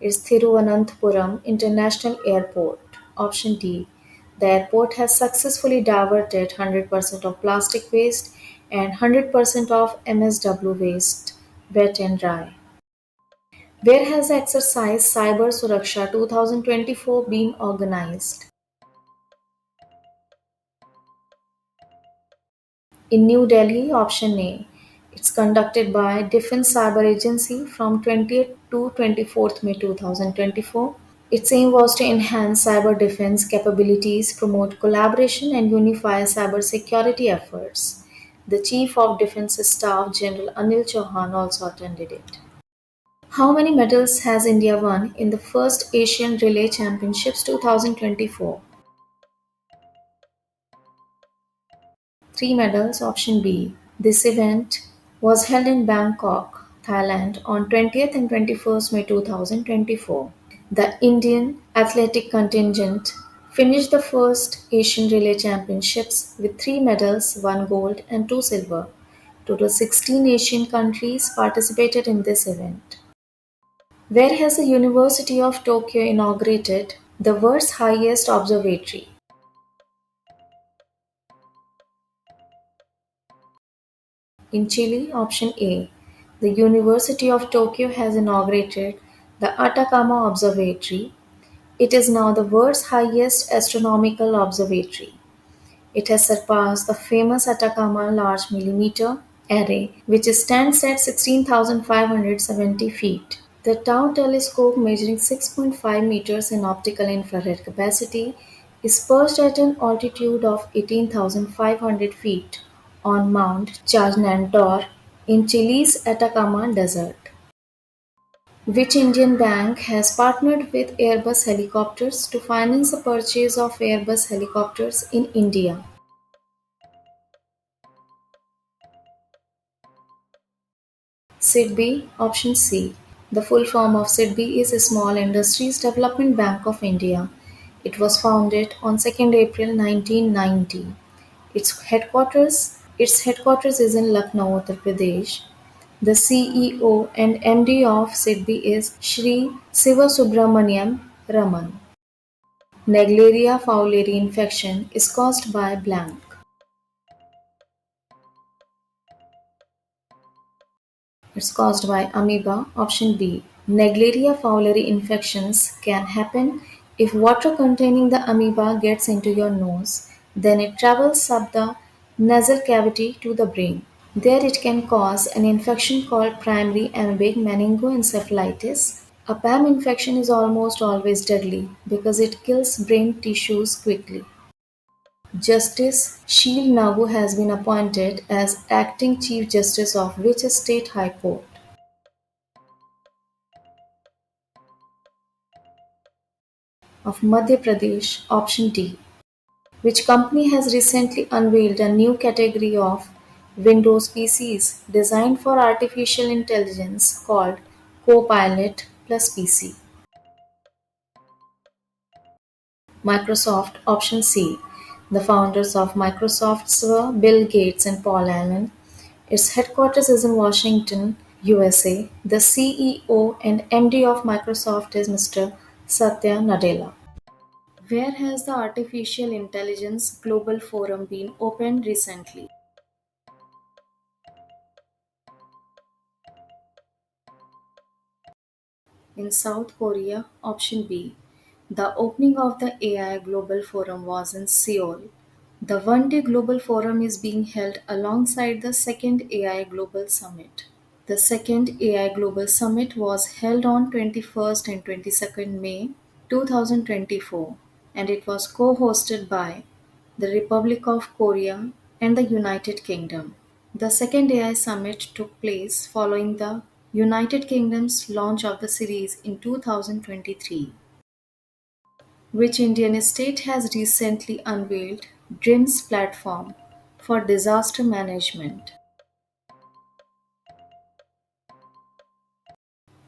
It's Thiruvananthapuram International Airport. Option D. The airport has successfully diverted 100% of plastic waste and 100% of MSW waste, wet and dry. Where has the exercise Cyber Suraksha 2024 been organized? In New Delhi, option A. It's conducted by Defense Cyber Agency from 20th to 24th May 2024. Its aim was to enhance cyber defense capabilities, promote collaboration, and unify cyber security efforts. The Chief of Defense Staff, General Anil Chauhan, also attended it. How many medals has India won in the first Asian Relay Championships 2024? 3 medals, option B. This event was held in Bangkok, Thailand on 20th and 21st May 2024. The Indian athletic contingent finished the first Asian Relay Championships with 3 medals, 1 gold and 2 silver. Total 16 Asian countries participated in this event. Where has the University of Tokyo inaugurated the world's highest observatory? In Chile, option A. The University of Tokyo has inaugurated the Atacama Observatory. It is now the world's highest astronomical observatory. It has surpassed the famous Atacama Large Millimeter Array, which stands at 16,570 feet. The Tau telescope, measuring 6.5 meters in optical infrared capacity, is perched at an altitude of 18,500 feet on Mount Chajnantor in Chile's Atacama Desert. Which Indian bank has partnered with Airbus Helicopters to finance the purchase of Airbus helicopters in India? SIDBI, option C. The full form of SIDBI is Small Industries Development Bank of India. It was founded on 2nd April 1990. Its headquarters is in Lucknow, Uttar Pradesh. The CEO and MD of SIDBI is Shri Sivasubramaniam Raman. Naegleria fowleri infection is caused by blank. It's caused by amoeba. Option B. Naegleria fowleri infections can happen if water containing the amoeba gets into your nose, then it travels up the nasal cavity to the brain. There it can cause an infection called primary amoebic meningoencephalitis. A PAM infection is almost always deadly because it kills brain tissues quickly. Justice Sheel Nagu has been appointed as acting Chief Justice of which state High Court? Of Madhya Pradesh. Option D. Which company has recently unveiled a new category of Windows PCs designed for artificial intelligence called Copilot plus PC? Microsoft. Option C. The founders of Microsoft were Bill Gates and Paul Allen. Its headquarters is in Washington, USA. The CEO and MD of Microsoft is Mr. Satya Nadella. Where has the Artificial Intelligence Global Forum been opened recently? In South Korea. Option B. The opening of the AI Global Forum was in Seoul. The one-day Global Forum is being held alongside the second AI Global Summit. The second AI Global Summit was held on 21st and 22nd May 2024, and it was co-hosted by the Republic of Korea and the United Kingdom. The second AI Summit took place following the United Kingdom's launch of the series in 2023. Which Indian state has recently unveiled DRIMS platform for disaster management?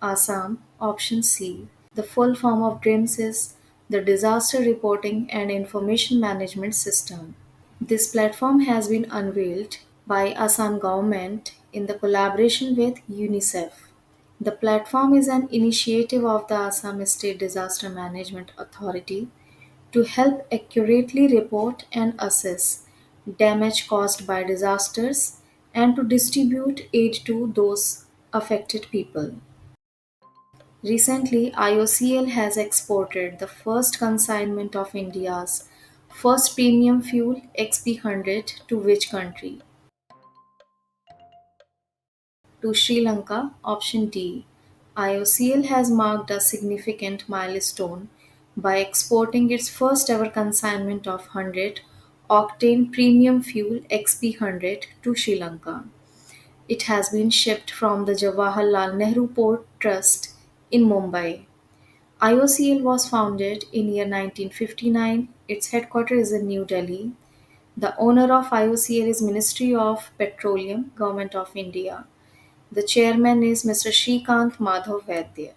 Assam. Option C. The full form of DRIMS is the Disaster Reporting and Information Management System. This platform has been unveiled by Assam government in the collaboration with UNICEF. The platform is an initiative of the Assam State Disaster Management Authority to help accurately report and assess damage caused by disasters and to distribute aid to those affected people. Recently, IOCL has exported the first consignment of India's first premium fuel XP100 to which country? To Sri Lanka. Option D. IOCL has marked a significant milestone by exporting its first ever consignment of 100 octane premium fuel XP100 to Sri Lanka. It has been shipped from the Jawaharlal Nehru Port Trust in Mumbai. IOCL was founded in year 1959. Its headquarters is in New Delhi. The owner of IOCL is Ministry of Petroleum, Government of India. The chairman is Mr. Shrikant Madhav Vaidya,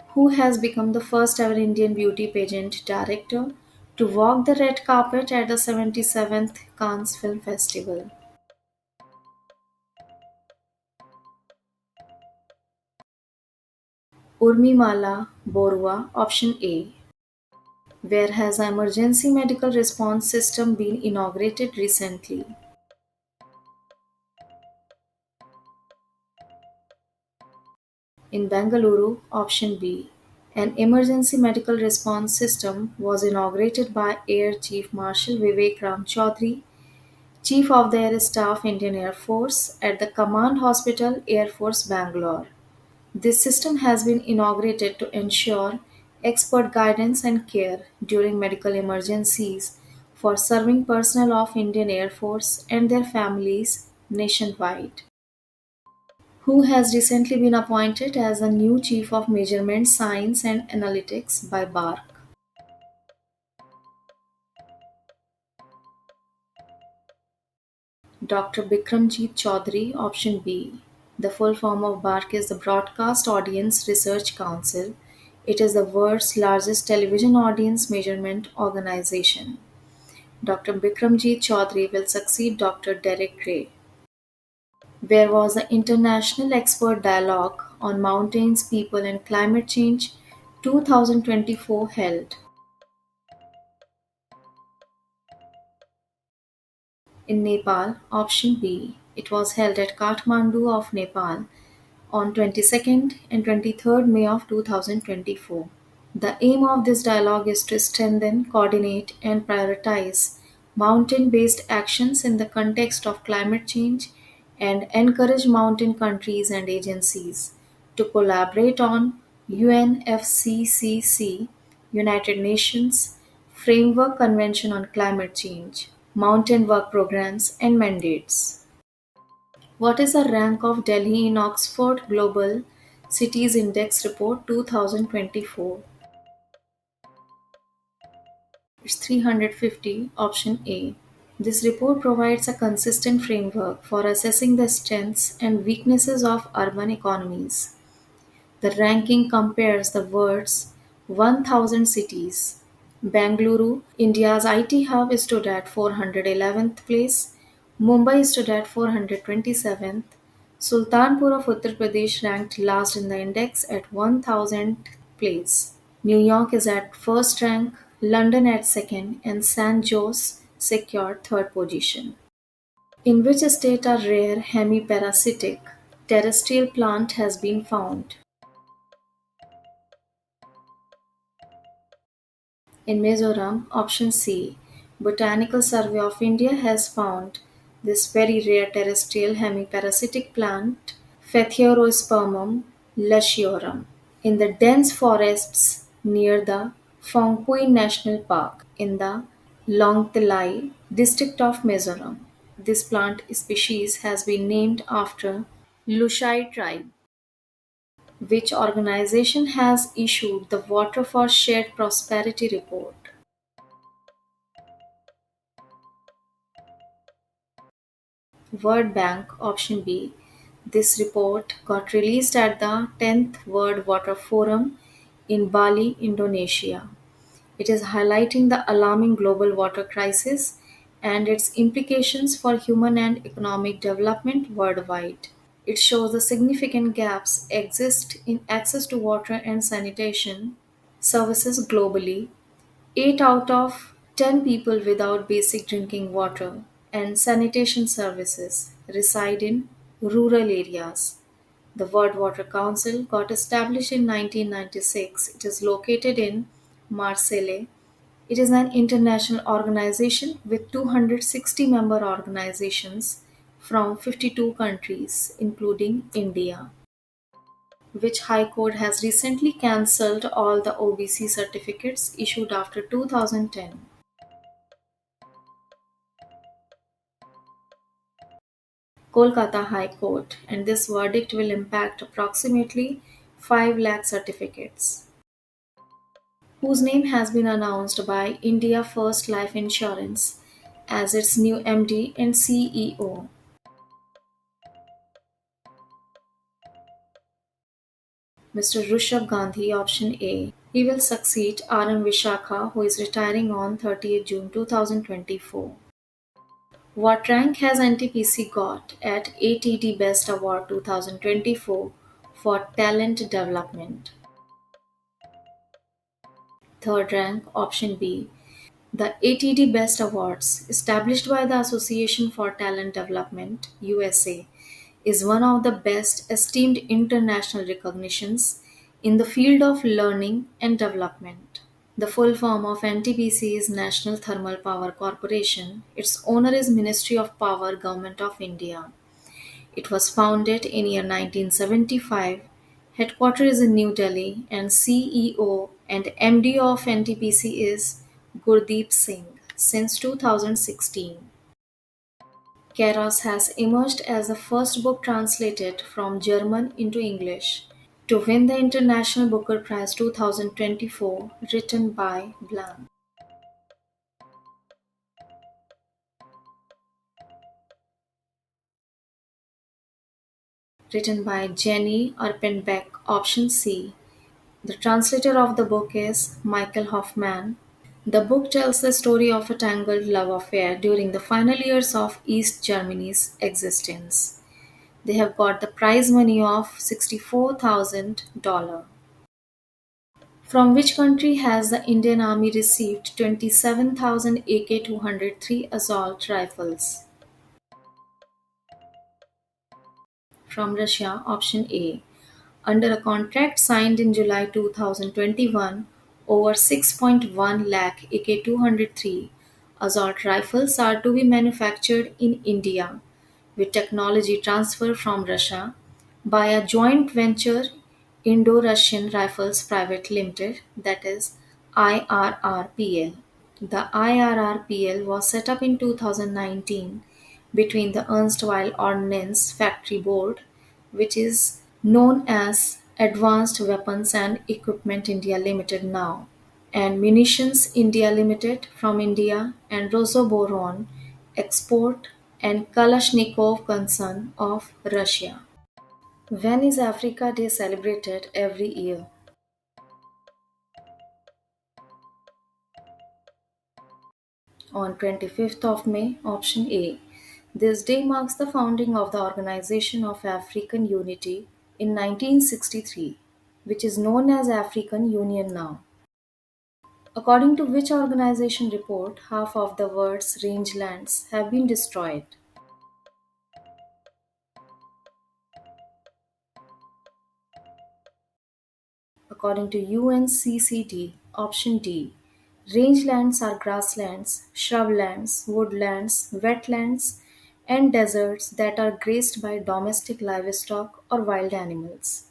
who has become the first ever Indian beauty pageant director to walk the red carpet at the 77th Cannes Film Festival. Urmimala Borua. Option A. Where has the emergency medical response system been inaugurated recently? In Bengaluru. Option B. An emergency medical response system was inaugurated by Air Chief Marshal Vivek Ram Chaudhary, Chief of the Air Staff, Indian Air Force, at the Command Hospital, Air Force, Bangalore. This system has been inaugurated to ensure expert guidance and care during medical emergencies for serving personnel of Indian Air Force and their families nationwide. Who has recently been appointed as the new Chief of Measurement Science and Analytics by BARC? Dr. Bikramjeet Chaudhary. Option B. The full form of BARC is the Broadcast Audience Research Council. It is the world's largest television audience measurement organization. Dr. Bikramjeet Chaudhary will succeed Dr. Derek Ray. Where was the International Expert Dialogue on Mountains, People and Climate Change 2024 held? In Nepal, option B. It was held at Kathmandu of Nepal on 22nd and 23rd May of 2024. The aim of this dialogue is to strengthen, coordinate, and prioritize mountain based actions in the context of climate change and encourage mountain countries and agencies to collaborate on UNFCCC, United Nations Framework Convention on Climate Change, mountain work programs, and mandates. What is the rank of Delhi in Oxford Global Cities Index Report 2024? It's 350, option A. This report provides a consistent framework for assessing the strengths and weaknesses of urban economies. The ranking compares the world's 1,000 cities. Bengaluru, India's IT hub, stood at 411th place. Mumbai stood at 427th. Sultanpur of Uttar Pradesh ranked last in the index at 1000th place. New York is at first rank, London at second, and San Jose secured third position. In which state a rare hemiparasitic terrestrial plant has been found? In Mizoram, option C. Botanical Survey of India has found this very rare terrestrial hemiparasitic plant, Phaetherospomum luciorum, in the dense forests near the Phongpui National Park in the Longthalai district of Mizoram. This plant species has been named after Lushai tribe, which organization has issued the Water for Shared Prosperity report. World Bank, option B. This report got released at the 10th World Water Forum in Bali, Indonesia. It is highlighting the alarming global water crisis and its implications for human and economic development worldwide. It shows the significant gaps exist in access to water and sanitation services globally. 8 out of 10 people without basic drinking water and sanitation services reside in rural areas. The World Water Council got established in 1996. It is located in Marseille. It is an international organization with 260 member organizations from 52 countries, including India. Which High Court has recently cancelled all the OBC certificates issued after 2010. Kolkata High Court, and this verdict will impact approximately 5 lakh certificates, whose name has been announced by India First Life Insurance as its new MD and CEO. Mr. Rishabh Gandhi, option A. He will succeed R.M. Vishakha, who is retiring on 30th June 2024. What rank has NTPC got at ATD Best Award 2024 for talent development? Third rank, option B. The ATD Best Awards, established by the Association for Talent Development USA, is one of the best esteemed international recognitions in the field of learning and development. The full form of NTPC is National Thermal Power Corporation. Its owner is Ministry of Power, Government of India. It was founded in year 1975. Headquarters is in New Delhi and CEO and MD of NTPC is Gurdeep Singh since 2016. Keros has emerged as the first book translated from German into English to win the International Booker Prize 2024, written by Blanc. Written by Jenny Erpenbeck, option C. The translator of the book is Michael Hoffman. The book tells the story of a tangled love affair during the final years of East Germany's existence. They have got the prize money of $64,000. From which country has the Indian Army received 27,000 AK-203 assault rifles? From Russia, option A. Under a contract signed in July 2021, over 6.1 lakh AK-203 assault rifles are to be manufactured in India with technology transfer from Russia by a joint venture, Indo-Russian Rifles Private Limited, that is IRRPL. The IRRPL was set up in 2019 between the erstwhile Ordnance Factory Board, which is known as Advanced Weapons and Equipment India Limited now, and Munitions India Limited from India, and Rosoboron Export and Kalashnikov Concern of Russia. When is Africa Day celebrated every year? On 25th of May, option A. This day marks the founding of the Organization of African Unity in 1963, which is known as African Union now. According to which organization report, half of the world's rangelands have been destroyed? According to UNCCD, option D. Rangelands are grasslands, shrublands, woodlands, wetlands, and deserts that are grazed by domestic livestock or wild animals.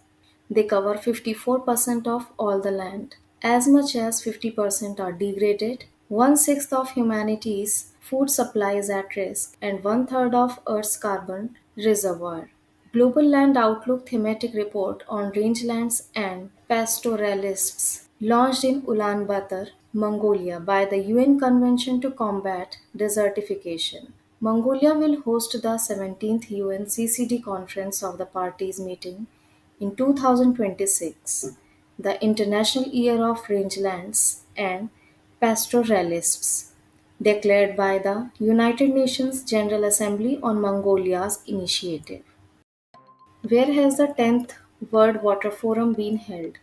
They cover 54% of all the land. As much as 50% are degraded, one-sixth of humanity's food supply is at risk, and one-third of Earth's carbon reservoir. Global Land Outlook thematic report on rangelands and pastoralists launched in Ulaanbaatar, Mongolia by the UN Convention to Combat Desertification. Mongolia will host the 17th UNCCD conference of the parties meeting in 2026, the International Year of Rangelands and Pastoralists, declared by the United Nations General Assembly on Mongolia's initiative. Where has the 10th World Water Forum been held?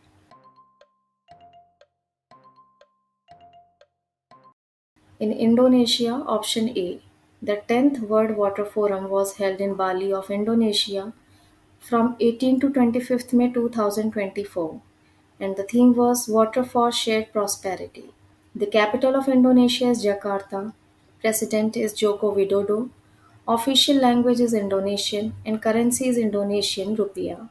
In Indonesia, option A. The 10th World Water Forum was held in Bali of Indonesia from 18 to 25th May 2024, and the theme was Water for Shared Prosperity. The capital of Indonesia is Jakarta. President is Joko Widodo. Official language is Indonesian and currency is Indonesian rupiah.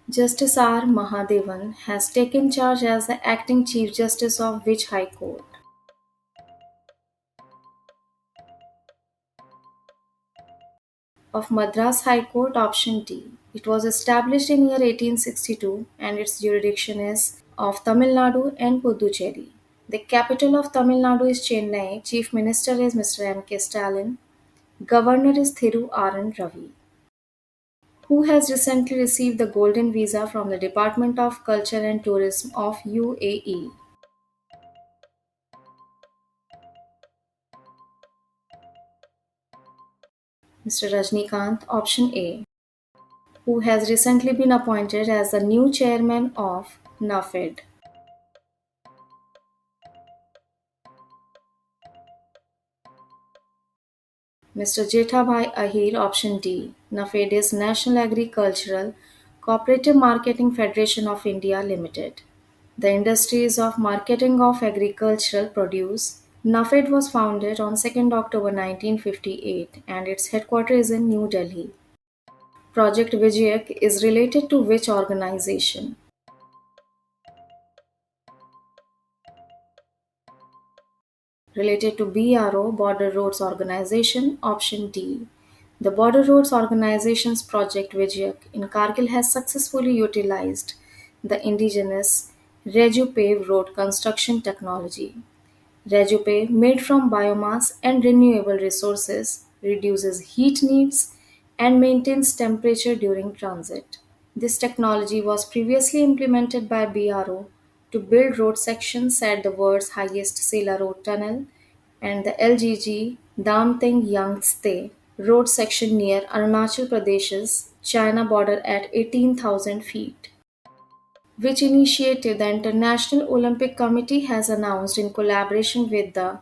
Justice R. Mahadevan has taken charge as the acting Chief Justice of which High Court? Of Madras High Court, option D. It was established in year 1862 and its jurisdiction is of Tamil Nadu and Puducherry. The capital of Tamil Nadu is Chennai. Chief Minister is Mr. M.K. Stalin. Governor is Thiru R.N. Ravi. Who has recently received the Golden Visa from the Department of Culture and Tourism of UAE? Mr. Rajnikant, option A, who has recently been appointed as the new chairman of NAFED. Mr. Jethabhai Ahir, option D. NAFED is National Agricultural Cooperative Marketing Federation of India Limited. The industries of marketing of agricultural produce. NAFED was founded on 2nd October 1958 and its headquarters is in New Delhi. Project Vijayak is related to which organization? Related to BRO, Border Roads Organization, option D. The Border Roads Organization's Project Vijayak in Kargil has successfully utilized the indigenous Raju road construction technology. Raju made from biomass and renewable resources, reduces heat needs and maintains temperature during transit. This technology was previously implemented by BRO to build road sections at the world's highest Sela Road tunnel and the LGG Damteng Yangtze road section near Arunachal Pradesh's China border at 18,000 feet. Which initiative the International Olympic Committee has announced in collaboration with the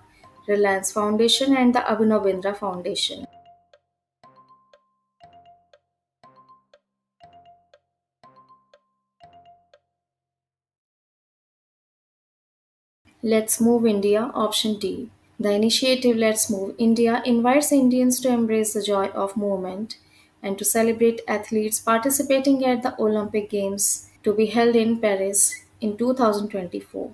Reliance Foundation and the Abhinav Bindra Foundation. Let's Move India, option D. The initiative Let's Move India invites Indians to embrace the joy of movement and to celebrate athletes participating at the Olympic Games to be held in Paris in 2024.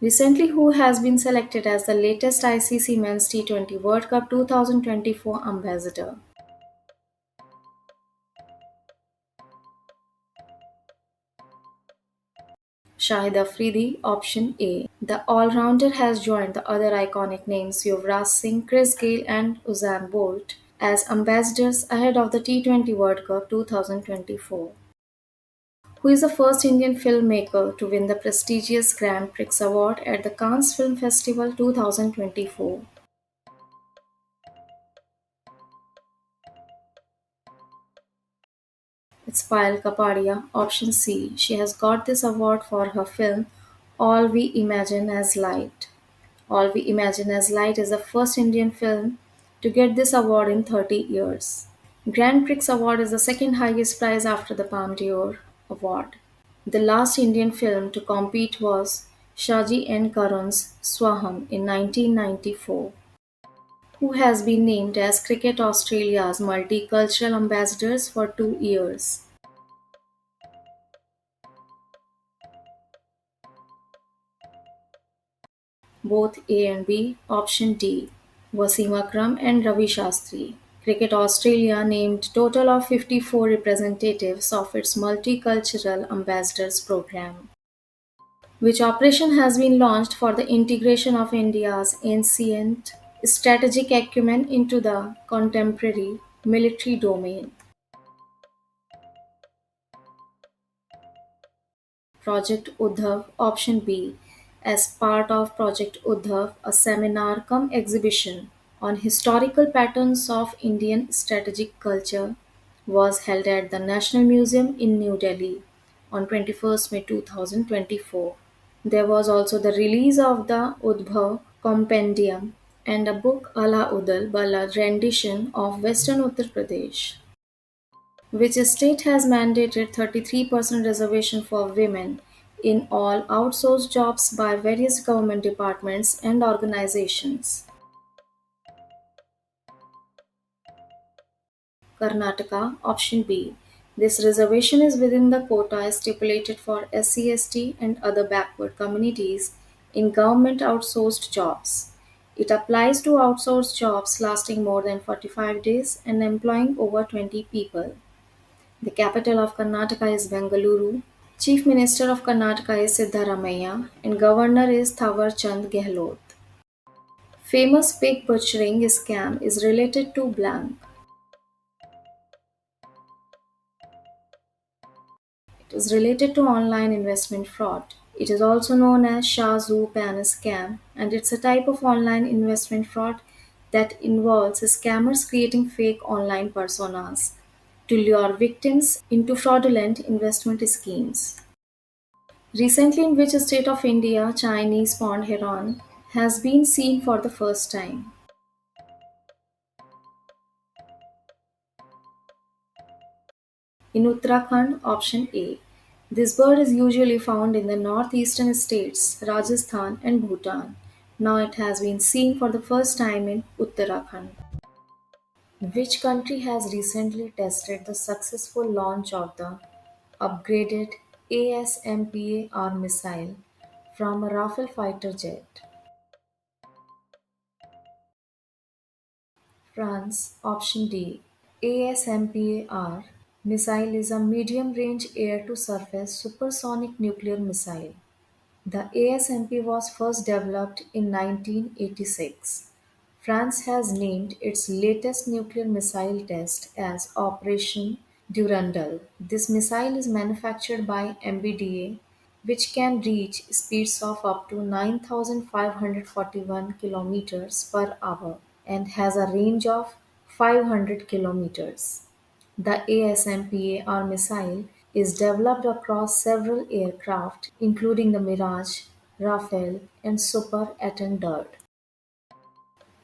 Recently, who has been selected as the latest ICC Men's T20 World Cup 2024 ambassador? Shahid Afridi, option A. The all-rounder has joined the other iconic names Yuvraj Singh, Chris Gayle and Usain Bolt as ambassadors ahead of the T20 World Cup 2024. Who is the first Indian filmmaker to win the prestigious Grand Prix Award at the Cannes Film Festival 2024? It's Payal Kapadia, option C. She has got this award for her film All We Imagine as Light. All We Imagine as Light is the first Indian film to get this award in 30 years. Grand Prix Award is the second highest prize after the Palme d'Or Award. The last Indian film to compete was Shaji N. Karun's Swaham in 1994. Who has been named as Cricket Australia's multicultural ambassadors for 2 years. Both A and B. Option D. Wasim Akram and Ravi Shastri. Cricket Australia named total of 54 representatives of its Multicultural Ambassadors program, which operation has been launched for the integration of India's ancient strategic acumen into the contemporary military domain. Project Uddhav, option B. As part of Project Uddhav, a seminar cum exhibition on historical patterns of Indian strategic culture was held at the National Museum in New Delhi on 21st May 2024. There was also the release of the Udbhav Compendium and a book Ala Udal Bala rendition of Western Uttar Pradesh, which state has mandated 33% reservation for women in all outsourced jobs by various government departments and organizations. Karnataka, option B. This reservation is within the quota stipulated for SC/ST and other backward communities in government outsourced jobs. It applies to outsourced jobs lasting more than 45 days and employing over 20 people. The capital of Karnataka is Bengaluru. Chief Minister of Karnataka is Siddharamaiah and Governor is Thawar Chand Gehlot. Famous pig butchering scam is related to blank. It is related to online investment fraud. It is also known as Shah Zoo Pan scam, and it's a type of online investment fraud that involves scammers creating fake online personas to lure victims into fraudulent investment schemes. Recently, in which state of India Chinese pond heron has been seen for the first time? In Uttarakhand, option A. This bird is usually found in the northeastern states, Rajasthan and Bhutan. Now it has been seen for the first time in Uttarakhand. Which country has recently tested the successful launch of the upgraded ASMPAR missile from a Rafale fighter jet? France, option D. ASMPAR missile is a medium range air to surface supersonic nuclear missile. The ASMP was first developed in 1986. France has named its latest nuclear missile test as Operation Durandal. This missile is manufactured by MBDA, which can reach speeds of up to 9,541 kilometers per hour and has a range of 500 kilometers. The ASMPAR missile is developed across several aircraft, including the Mirage, Rafale, and Super Attendard.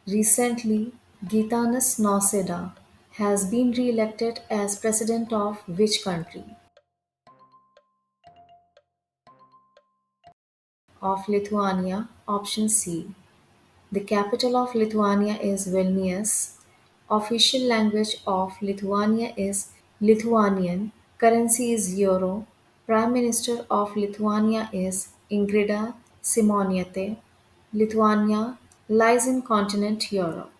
Recently, Gitanas Nauseda has been re-elected as president of which country? Of Lithuania, option C. The capital of Lithuania is Vilnius. Official language of Lithuania is Lithuanian. Currency is euro. Prime Minister of Lithuania is Ingrida Simoniete. Lithuania lies in continent Europe.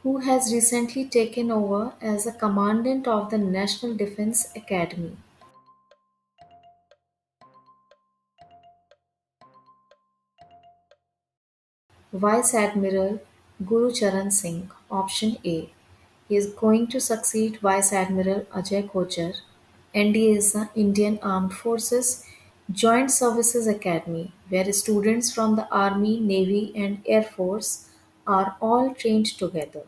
Who has recently taken over as the commandant of the National Defense Academy? Vice Admiral Guru Charan Singh, option A. He is going to succeed Vice Admiral Ajay Kochar. NDA is the Indian Armed Forces Joint Services Academy, where students from the Army, Navy, and Air Force are all trained together.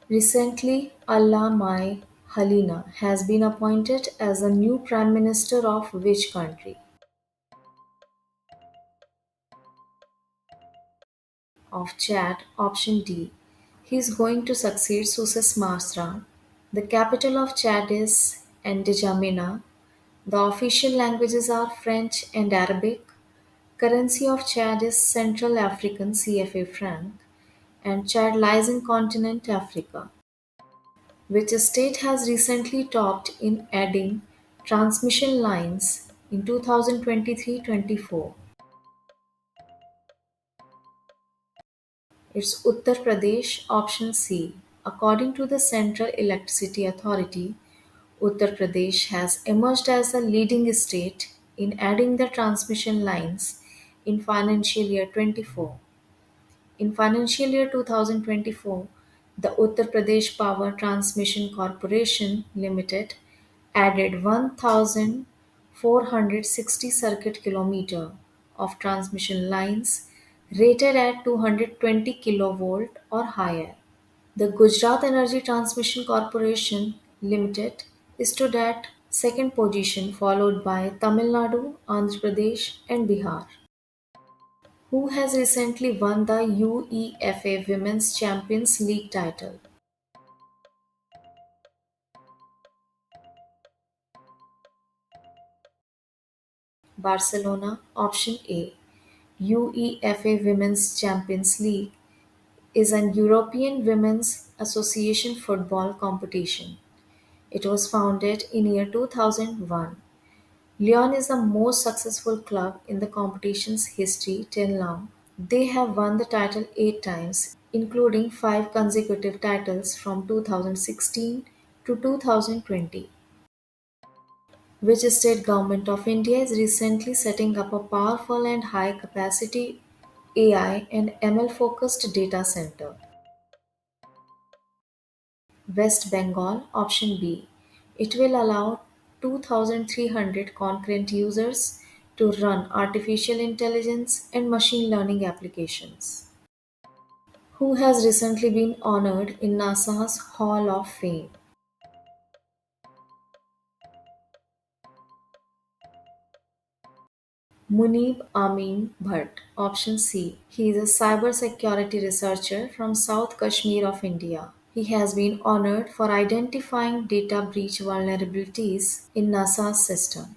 Recently, Allah Mai Halina has been appointed as the new Prime Minister of which country? Of Chad, option D. He is going to succeed Suses Masra. The capital of Chad is N'Djamena. The official languages are French and Arabic. Currency of Chad is Central African CFA franc, and Chad lies in continent Africa. Which state has recently topped in adding transmission lines in 2023-24? It's Uttar Pradesh, option C. According to the Central Electricity Authority, Uttar Pradesh has emerged as the leading state in adding the transmission lines in financial year 24. In financial year 2024, the Uttar Pradesh Power Transmission Corporation Limited added 1,460 circuit kilometer of transmission lines rated at 220 kilovolt or higher. The Gujarat Energy Transmission Corporation Limited stood at second position, followed by Tamil Nadu, Andhra Pradesh, and Bihar. Who has recently won the UEFA Women's Champions League title? Barcelona, option A. UEFA Women's Champions League is an European Women's Association football competition. It was founded in year 2001. Lyon is the most successful club in the competition's history till now. They have won the title 8 times, including 5 consecutive titles from 2016 to 2020. Which state government of India is recently setting up a powerful and high capacity AI and ML focused data center? West Bengal, option B. It will allow 2,300 concurrent users to run artificial intelligence and machine learning applications. Who has recently been honored in NASA's Hall of Fame? Munib Amin Bhatt, option C. He is a cybersecurity researcher from South Kashmir of India. He has been honored for identifying data breach vulnerabilities in NASA's system.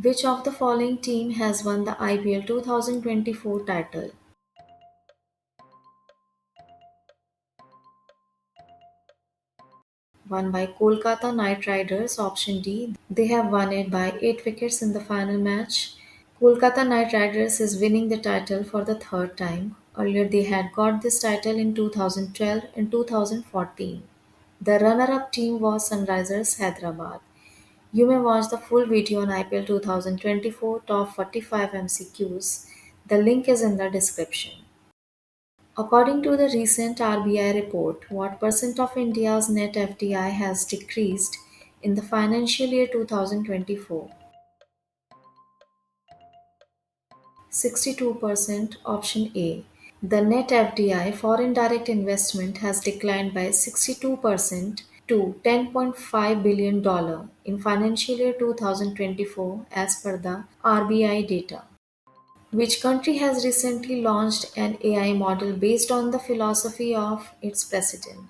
Which of the following team has won the IPL 2024 title? Won by Kolkata Knight Riders, option D. They have won it by 8 wickets in the final match. Kolkata Knight Riders is winning the title for the third time. Earlier they had got this title in 2012 and 2014. The runner-up team was Sunrisers Hyderabad. You may watch the full video on IPL 2024 Top 45 MCQs. The link is in the description. According to the recent RBI report, what percent of India's net FDI has decreased in the financial year 2024? 62%, option A. The net FDI foreign direct investment has declined by 62% to $10.5 billion in financial year 2024 as per the RBI data. Which country has recently launched an AI model based on the philosophy of its president?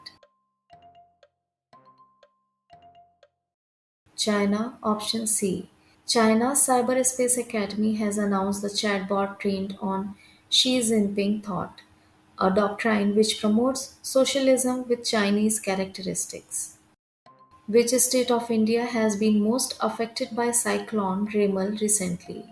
China, option C. China's Cyberspace Academy has announced the chatbot trained on Xi Jinping thought, a doctrine which promotes socialism with Chinese characteristics. Which state of India has been most affected by cyclone Remal recently?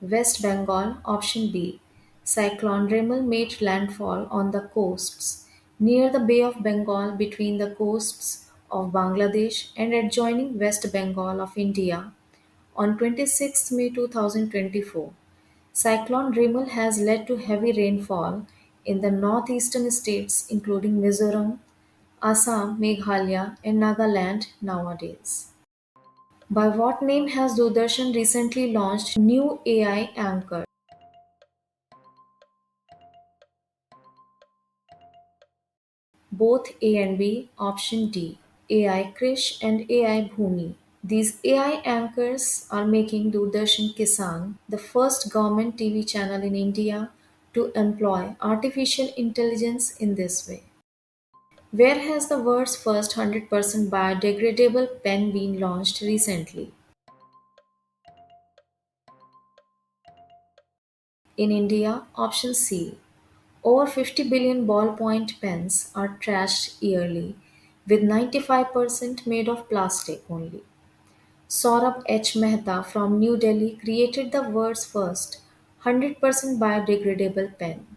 West Bengal, option B. Cyclone Remal made landfall on the coasts near the Bay of Bengal between the coasts of Bangladesh and adjoining West Bengal of India on 26 May 2024. Cyclone Remal has led to heavy rainfall in the northeastern states including Mizoram, Assam, Meghalaya, and Nagaland nowadays. By what name has Doordarshan recently launched new AI anchor? Both A and B, option D, AI Krish and AI Bhumi. These AI anchors are making Doordarshan Kisan the first government TV channel in India to employ artificial intelligence in this way. Where has the world's first 100% biodegradable pen been launched recently? In India, option C. Over 50 billion ballpoint pens are trashed yearly, with 95% made of plastic only. Saurabh H. Mehta from New Delhi created the world's first 100% biodegradable pen.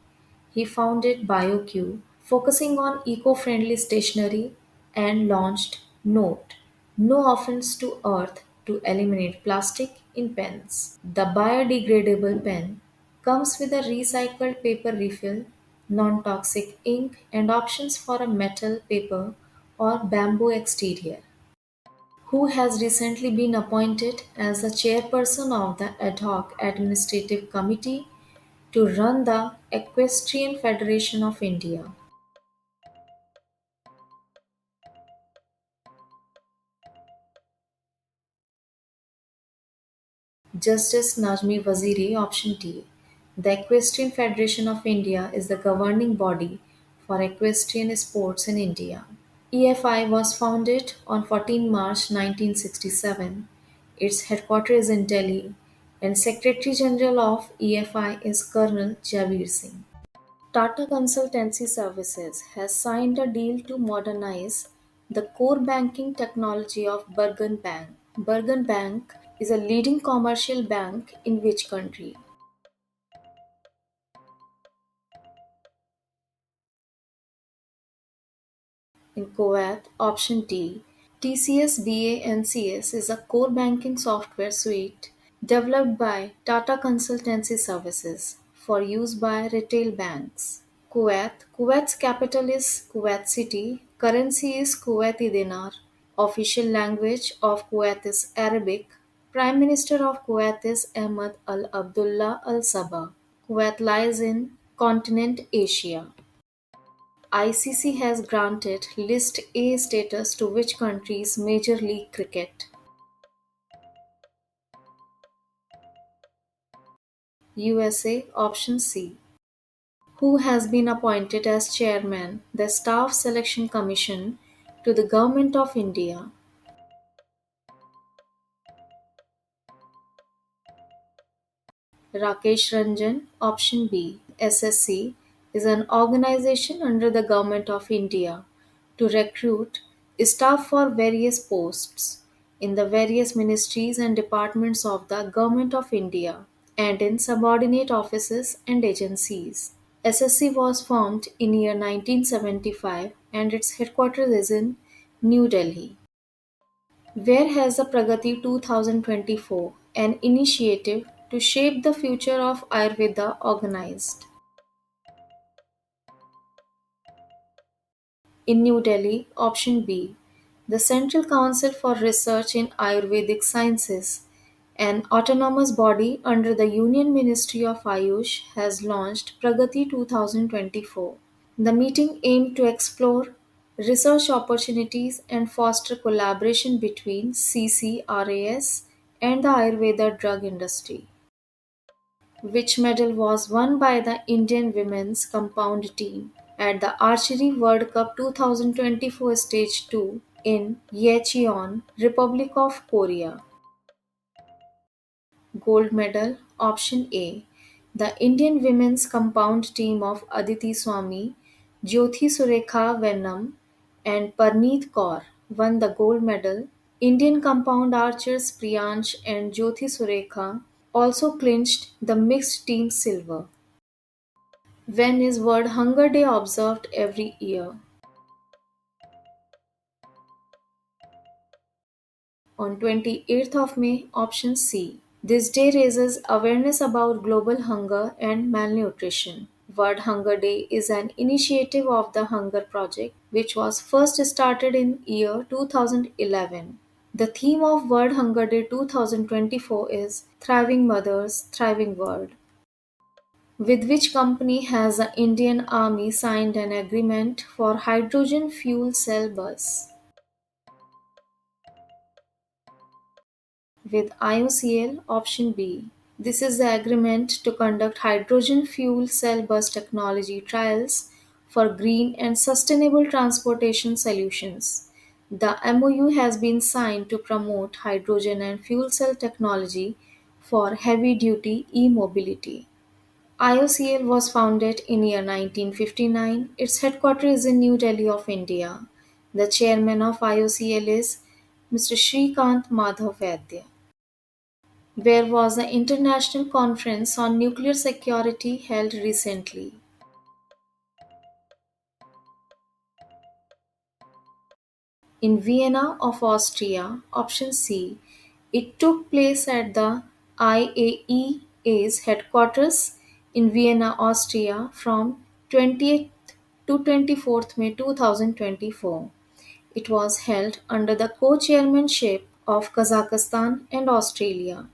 He founded BioQ, focusing on eco friendly stationery, and launched Note, No Offense to Earth, to eliminate plastic in pens. The biodegradable pen comes with a recycled paper refill, non toxic ink, and options for a metal, paper, or bamboo exterior. Who has recently been appointed as the chairperson of the ad hoc administrative committee to run the Equestrian Federation of India. Justice Najmi Waziri, option D. The Equestrian Federation of India is the governing body for equestrian sports in India. EFI was founded on 14 March 1967. Its headquarters is in Delhi, and Secretary General of EFI is Colonel Javir Singh. Tata Consultancy Services has signed a deal to modernize the core banking technology of Bergen Bank. Bergen Bank is a leading commercial bank in which country? In Kuwait, option D. TCS BA NCS is a core banking software suite developed by Tata Consultancy Services for use by retail banks. Kuwait. Kuwait's capital is Kuwait City. Currency is Kuwaiti dinar. Official language of Kuwait is Arabic. Prime Minister of Kuwait is Ahmad Al Abdullah Al Sabah. Kuwait lies in continent Asia. ICC has granted List A status to which country's Major League Cricket? USA, option C. Who has been appointed as chairman the Staff Selection Commission to the Government of India? Rakesh Ranjan, option B. SSC is an organization under the Government of India to recruit staff for various posts in the various ministries and departments of the Government of India and in subordinate offices and agencies. SSC was formed in year 1975 and its headquarters is in New Delhi. Where has the Pragati 2024, an initiative to shape the future of Ayurveda, organized? In New Delhi, option B. The Central Council for Research in Ayurvedic Sciences An autonomous body under the Union Ministry of Ayush has launched Pragati 2024. The meeting aimed to explore research opportunities and foster collaboration between CCRAS and the Ayurveda drug industry. Which medal was won by the Indian women's compound team at the Archery World Cup 2024 Stage 2 in Yecheon, Republic of Korea? Gold medal option A. The Indian women's compound team of Aditi Swami, Jyothi Surekha Venam, and Parneet Kaur won the gold medal. Indian compound archers Priyansh and Jyothi Surekha also clinched the mixed team silver. When is World Hunger Day observed every year? On 28th of May, option C. This day raises awareness about global hunger and malnutrition. World Hunger Day is an initiative of the Hunger Project which was first started in year 2011. The theme of World Hunger Day 2024 is Thriving Mothers, Thriving World. With which company has the Indian Army signed an agreement for hydrogen fuel cell bus? With IOCL option B. This is the agreement to conduct hydrogen fuel cell bus technology trials for green and sustainable transportation solutions. The MOU has been signed to promote hydrogen and fuel cell technology for heavy duty e mobility. IOCL was founded in year 1959. Its headquarters is in New Delhi of India. The chairman of IOCL is Mr. Shrikant Madhav Vaidya. Where was the International Conference on Nuclear Security held recently? In Vienna of Austria, option C. It took place at the IAEA's headquarters in Vienna, Austria from 20th to 24th May 2024. It was held under the co-chairmanship of Kazakhstan and Australia.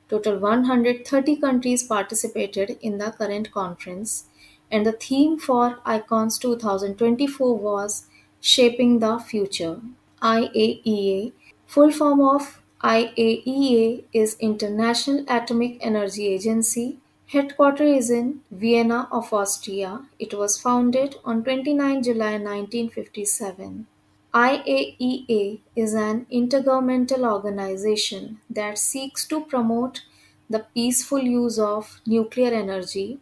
Total 130 countries participated in the current conference, and the theme for ICONS 2024 was Shaping the Future. IAEA, full form of IAEA, is International Atomic Energy Agency. Headquarters is in Vienna of Austria. It was founded on 29 July 1957. IAEA is an intergovernmental organization that seeks to promote the peaceful use of nuclear energy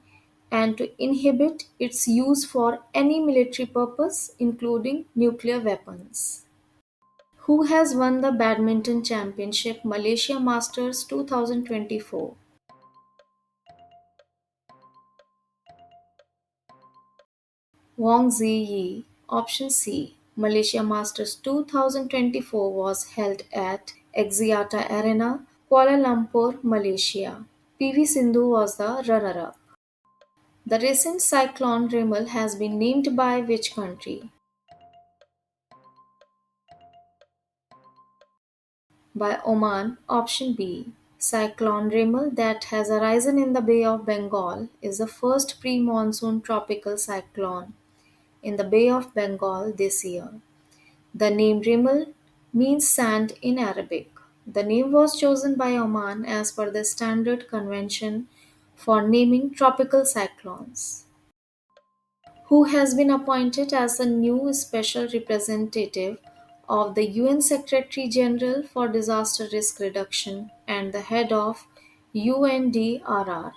and to inhibit its use for any military purpose, including nuclear weapons. Who has won the Badminton Championship Malaysia Masters 2024? Wang Ziyi. Option C. Malaysia Masters 2024 was held at Axiata Arena, Kuala Lumpur, Malaysia. PV Sindhu was the runner-up. The recent cyclone Rimal has been named by which country? By Oman. Option B. Cyclone Rimal that has arisen in the Bay of Bengal is the first pre-monsoon tropical cyclone in the Bay of Bengal this year. The name Rimal means sand in Arabic. The name was chosen by Oman as per the standard convention for naming tropical cyclones. Who has been appointed as the new special representative of the UN Secretary General for Disaster Risk Reduction and the head of UNDRR?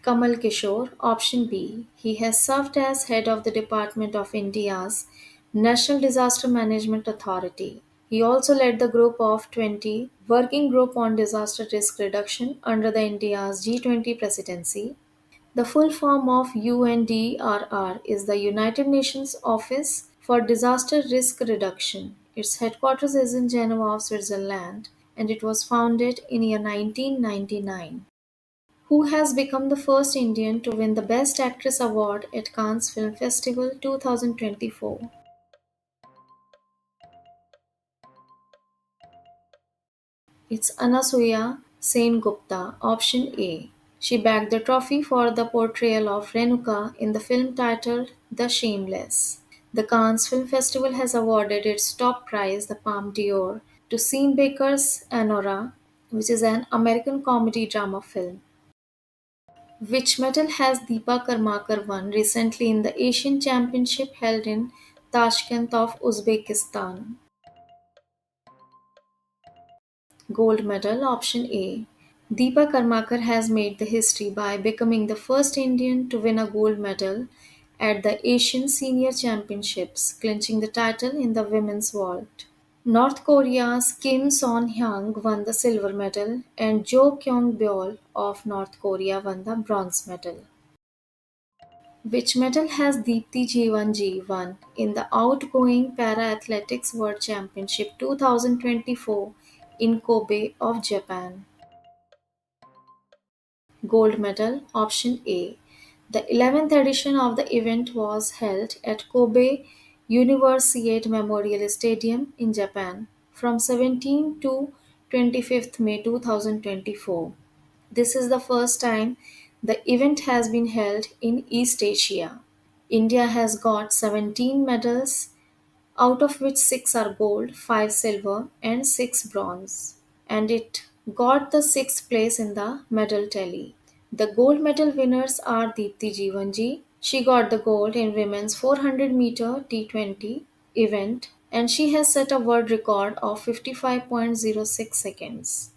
Kamal Kishore, option B. He has served as head of the Department of India's National Disaster Management Authority. He also led the Group of 20 Working Group on Disaster Risk Reduction under the India's G20 presidency. The full form of UNDRR is the United Nations Office for Disaster Risk Reduction. Its headquarters is in Geneva, Switzerland, and it was founded in year 1999. Who has become the first Indian to win the Best Actress award at Cannes Film Festival 2024? It's Anasuya Sen-Gupta, option A. She bagged the trophy for the portrayal of Renuka in the film titled The Shameless. The Cannes Film Festival has awarded its top prize, the Palme d'Or, to Sean Baker's Anora, which is an American comedy drama film. Which medal has Deepa Karmakar won recently in the Asian Championship held in Tashkent of Uzbekistan? Gold medal, option A. Deepa Karmakar has made the history by becoming the first Indian to win a gold medal at the Asian Senior Championships, clinching the title in the women's vault. North Korea's Kim Son-hyang won the silver medal and Jo Kyung-byul of North Korea won the bronze medal. Which medal has Deepti Jeevanji won in the outgoing Para Athletics World Championship 2024 in Kobe of Japan? Gold medal, option A. The 11th edition of the event was held at Kobe Universiade Memorial Stadium in Japan from 17 to 25th May 2024. This is the first time the event has been held in East Asia. India has got 17 medals, out of which 6 are gold, 5 silver, and 6 bronze. And it got the 6th place in the medal tally. The gold medal winners are Deepti Jeevanji. She got the gold in women's 400-meter T20 event and she has set a world record of 55.06 seconds.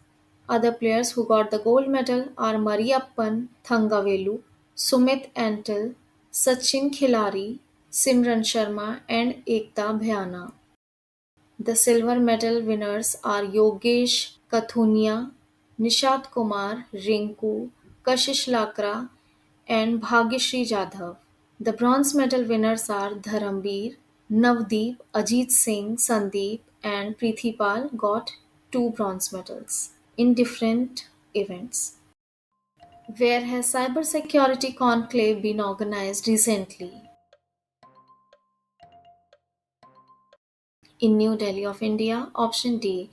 Other players who got the gold medal are Mariyappan Thangavelu, Sumit Antil, Sachin Khilari, Simran Sharma, and Ekta Bhyana. The silver medal winners are Yogesh Kathunia, Nishad Kumar, Rinku, Kashish Lakra, and Bhagyashree Jadhav. The bronze medal winners are Dharamveer, Navdeep, Ajit Singh, Sandeep, and Prithipal got 2 bronze medals in different events. Where has cybersecurity conclave been organized recently? In New Delhi of India, option D.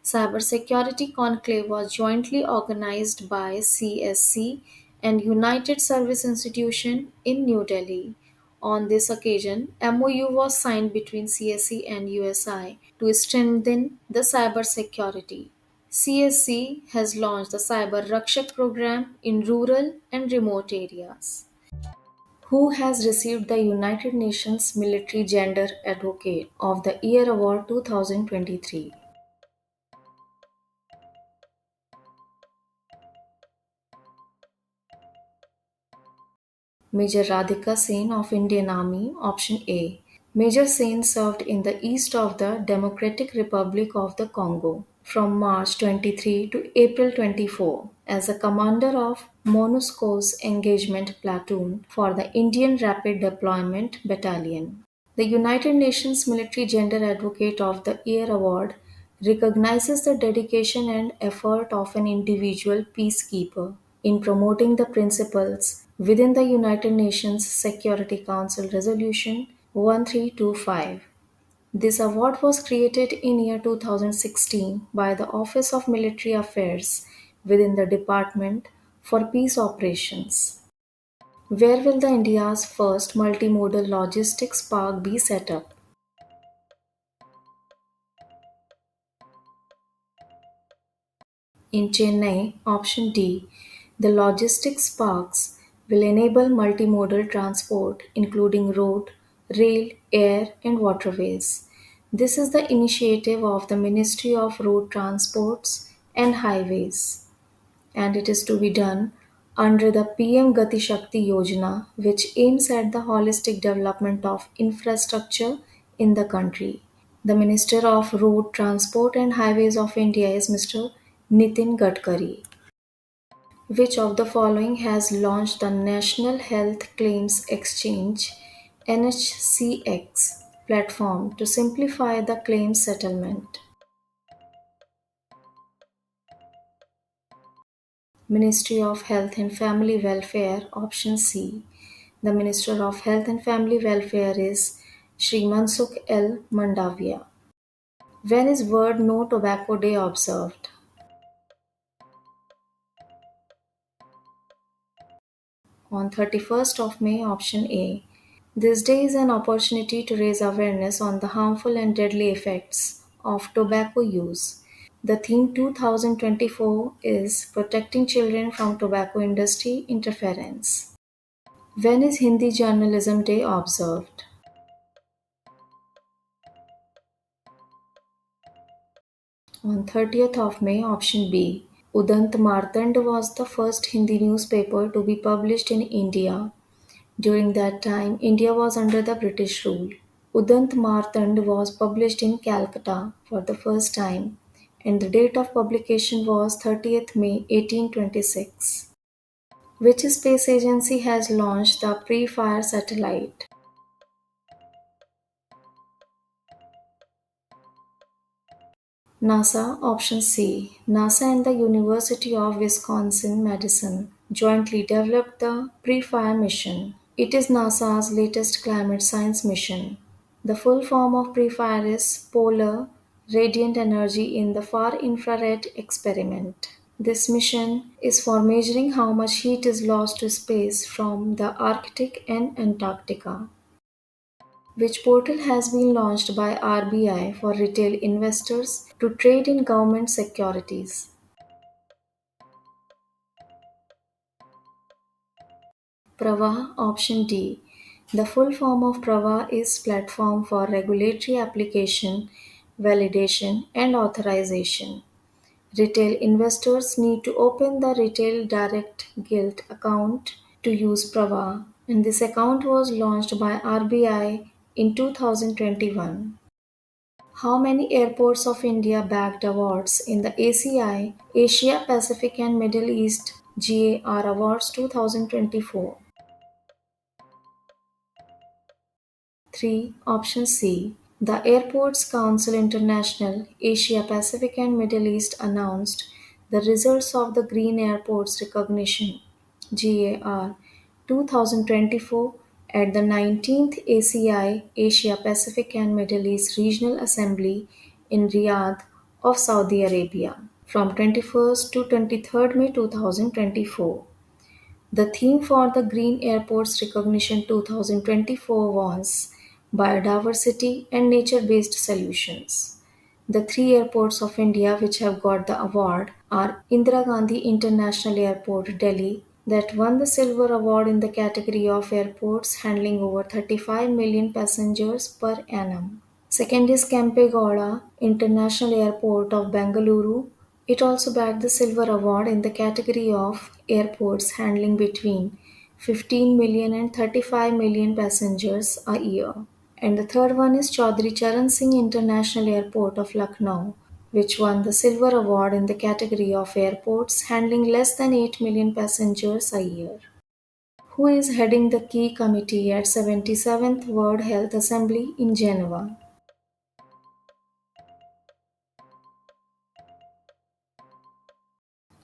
Cybersecurity conclave was jointly organized by CSC and United Service Institution in New Delhi. On this occasion, MOU was signed between CSC and USI to strengthen the cyber security. CSC has launched the Cyber Rakshak program in rural and remote areas. Who has received the United Nations Military Gender Advocate of the Year Award 2023? Major Radhika Sen of Indian Army, option A. Major Sen served in the east of the Democratic Republic of the Congo from March 23 to April 24 as a commander of MONUSCO's engagement platoon for the Indian Rapid Deployment Battalion. The United Nations Military Gender Advocate of the Year award recognizes the dedication and effort of an individual peacekeeper in promoting the principles within the United Nations Security Council Resolution 1325. This award was created in year 2016 by the Office of Military Affairs within the Department for Peace Operations. Where will the India's first multimodal logistics park be set up? In Chennai, option D, the logistics parks will enable multimodal transport including road, rail, air, and waterways. This is the initiative of the Ministry of Road Transports and Highways, and it is to be done under the PM Gati Shakti Yojana, which aims at the holistic development of infrastructure in the country. The Minister of Road Transport and Highways of India is Mr. Nitin Gadkari. Which of the following has launched the National Health Claims Exchange NHCX platform to simplify the claims settlement? Ministry of Health and Family Welfare, option C. The Minister of Health and Family Welfare is Shri Mansukh L. Mandavia. When is World No Tobacco Day observed? On 31st of May, option A. This day is an opportunity to raise awareness on the harmful and deadly effects of tobacco use. The theme 2024 is Protecting Children from Tobacco Industry Interference. When is Hindi Journalism Day observed? On 30th of May, option B. Udant Martand was the first Hindi newspaper to be published in India. During that time, India was under the British rule. Udant Martand was published in Calcutta for the first time, and the date of publication was 30th May 1826. Which space agency has launched the pre-fire satellite? NASA. Option C. NASA and the University of Wisconsin-Madison jointly developed the pre-fire mission. It is NASA's latest climate science mission. The full form of pre-fire is Polar Radiant Energy in the Far Infrared Experiment. This mission is for measuring how much heat is lost to space from the Arctic and Antarctica. Which portal has been launched by RBI for retail investors to trade in government securities? Prava. Option D. The full form of Prava is Platform for Regulatory Application, Validation and Authorization. Retail investors need to open the Retail Direct Guild account to use Prava, and this account was launched by RBI in 2021. How many airports of India bagged awards in the ACI Asia Pacific and Middle East GAR Awards 2024? 3. Option C. The Airports Council International Asia Pacific and Middle East announced the results of the Green Airports Recognition GAR 2024 at the 19th ACI Asia Pacific and Middle East Regional Assembly in Riyadh of Saudi Arabia from 21st to 23rd May 2024. The theme for the Green Airports Recognition 2024 was Biodiversity and Nature-Based Solutions. The three airports of India which have got the award are Indira Gandhi International Airport, Delhi, that won the silver award in the category of airports handling over 35 million passengers per annum. Second is Kempegowda International Airport of Bengaluru. It also bagged the silver award in the category of airports handling between 15 million and 35 million passengers a year. And the third one is Chaudhry Charan Singh International Airport of Lucknow, which won the silver award in the category of airports handling less than 8 million passengers a year. Who is heading the key committee at 77th World Health Assembly in Geneva?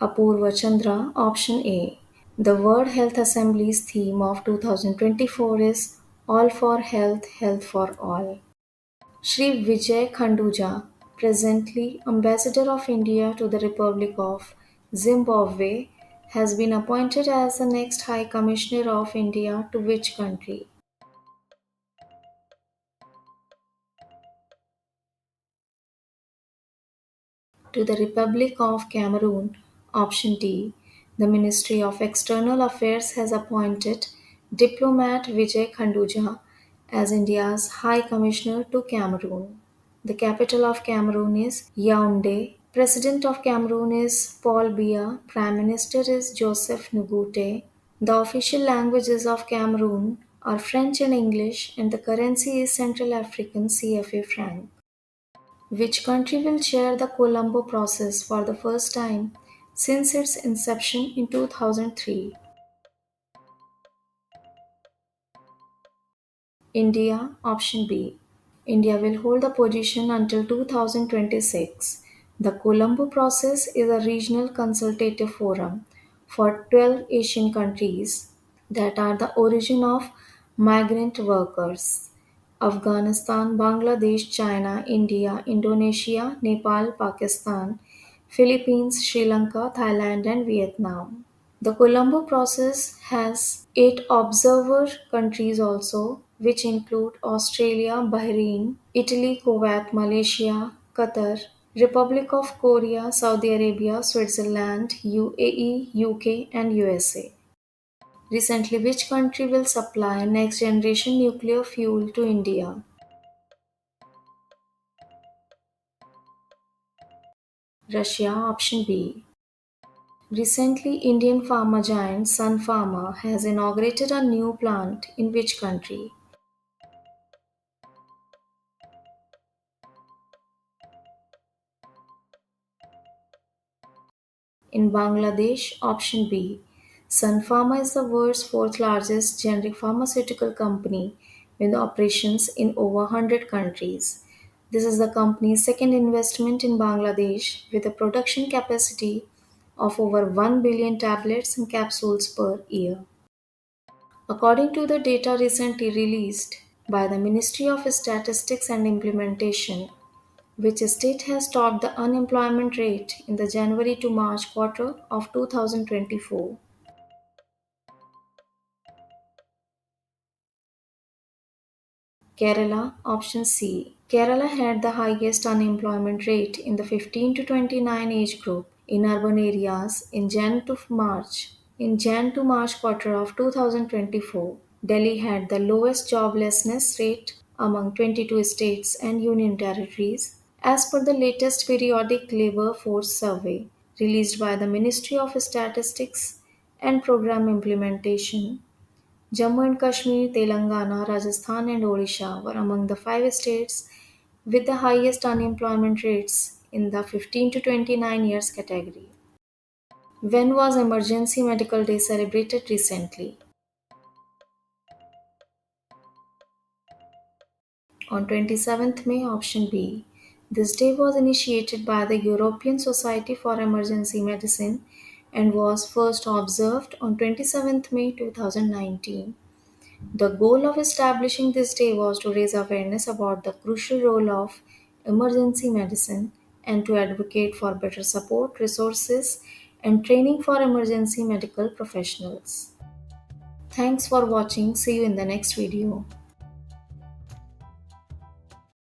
Apurva Chandra. Option A. The World Health Assembly's theme of 2024 is All for Health, Health for All. Shri Vijay Khanduja, presently Ambassador of India to the Republic of Zimbabwe, has been appointed as the next High Commissioner of India to which country? To the Republic of Cameroon. Option D. The Ministry of External Affairs has appointed diplomat Vijay Khanduja as India's High Commissioner to Cameroon. The capital of Cameroon is Yaoundé. President of Cameroon is Paul Biya. Prime Minister is Joseph Ngute. The official languages of Cameroon are French and English, and the currency is Central African CFA franc. Which country will chair the Colombo process for the first time since its inception in 2003? India. Option B. India will hold the position until 2026. The Colombo process is a regional consultative forum for 12 Asian countries that are the origin of migrant workers: Afghanistan, Bangladesh, China, India, Indonesia, Nepal, Pakistan, Philippines, Sri Lanka, Thailand, and Vietnam. The Colombo process has 8 observer countries also, which include Australia, Bahrain, Italy, Kuwait, Malaysia, Qatar, Republic of Korea, Saudi Arabia, Switzerland, UAE, UK, and USA. Recently, which country will supply next generation nuclear fuel to India? Russia, option B. Recently, Indian pharma giant Sun Pharma has inaugurated a new plant in which country? In Bangladesh, option B. Sun Pharma is the world's fourth largest generic pharmaceutical company with operations in over 100 countries. This is the company's second investment in Bangladesh with a production capacity of over 1 billion tablets and capsules per year. According to the data recently released by the Ministry of Statistics and Implementation, which state has topped the unemployment rate in the January to March quarter of 2024? Kerala, option C. Kerala had the highest unemployment rate in the 15 to 29 age group in urban areas in Jan to March. In Jan to March quarter of 2024, Delhi had the lowest joblessness rate among 22 states and union territories, as per the latest periodic labor force survey released by the Ministry of Statistics and Program Implementation. Jammu and Kashmir, Telangana, Rajasthan, and Odisha were among the 5 states with the highest unemployment rates in the 15 to 29 years category. When was Emergency Medical Day celebrated recently? On 27th May, option B. This day was initiated by the European Society for Emergency Medicine and was first observed on 27th May 2019. The goal of establishing this day was to raise awareness about the crucial role of emergency medicine and to advocate for better support, resources, and training for emergency medical professionals. Thanks for watching. See you in the next video.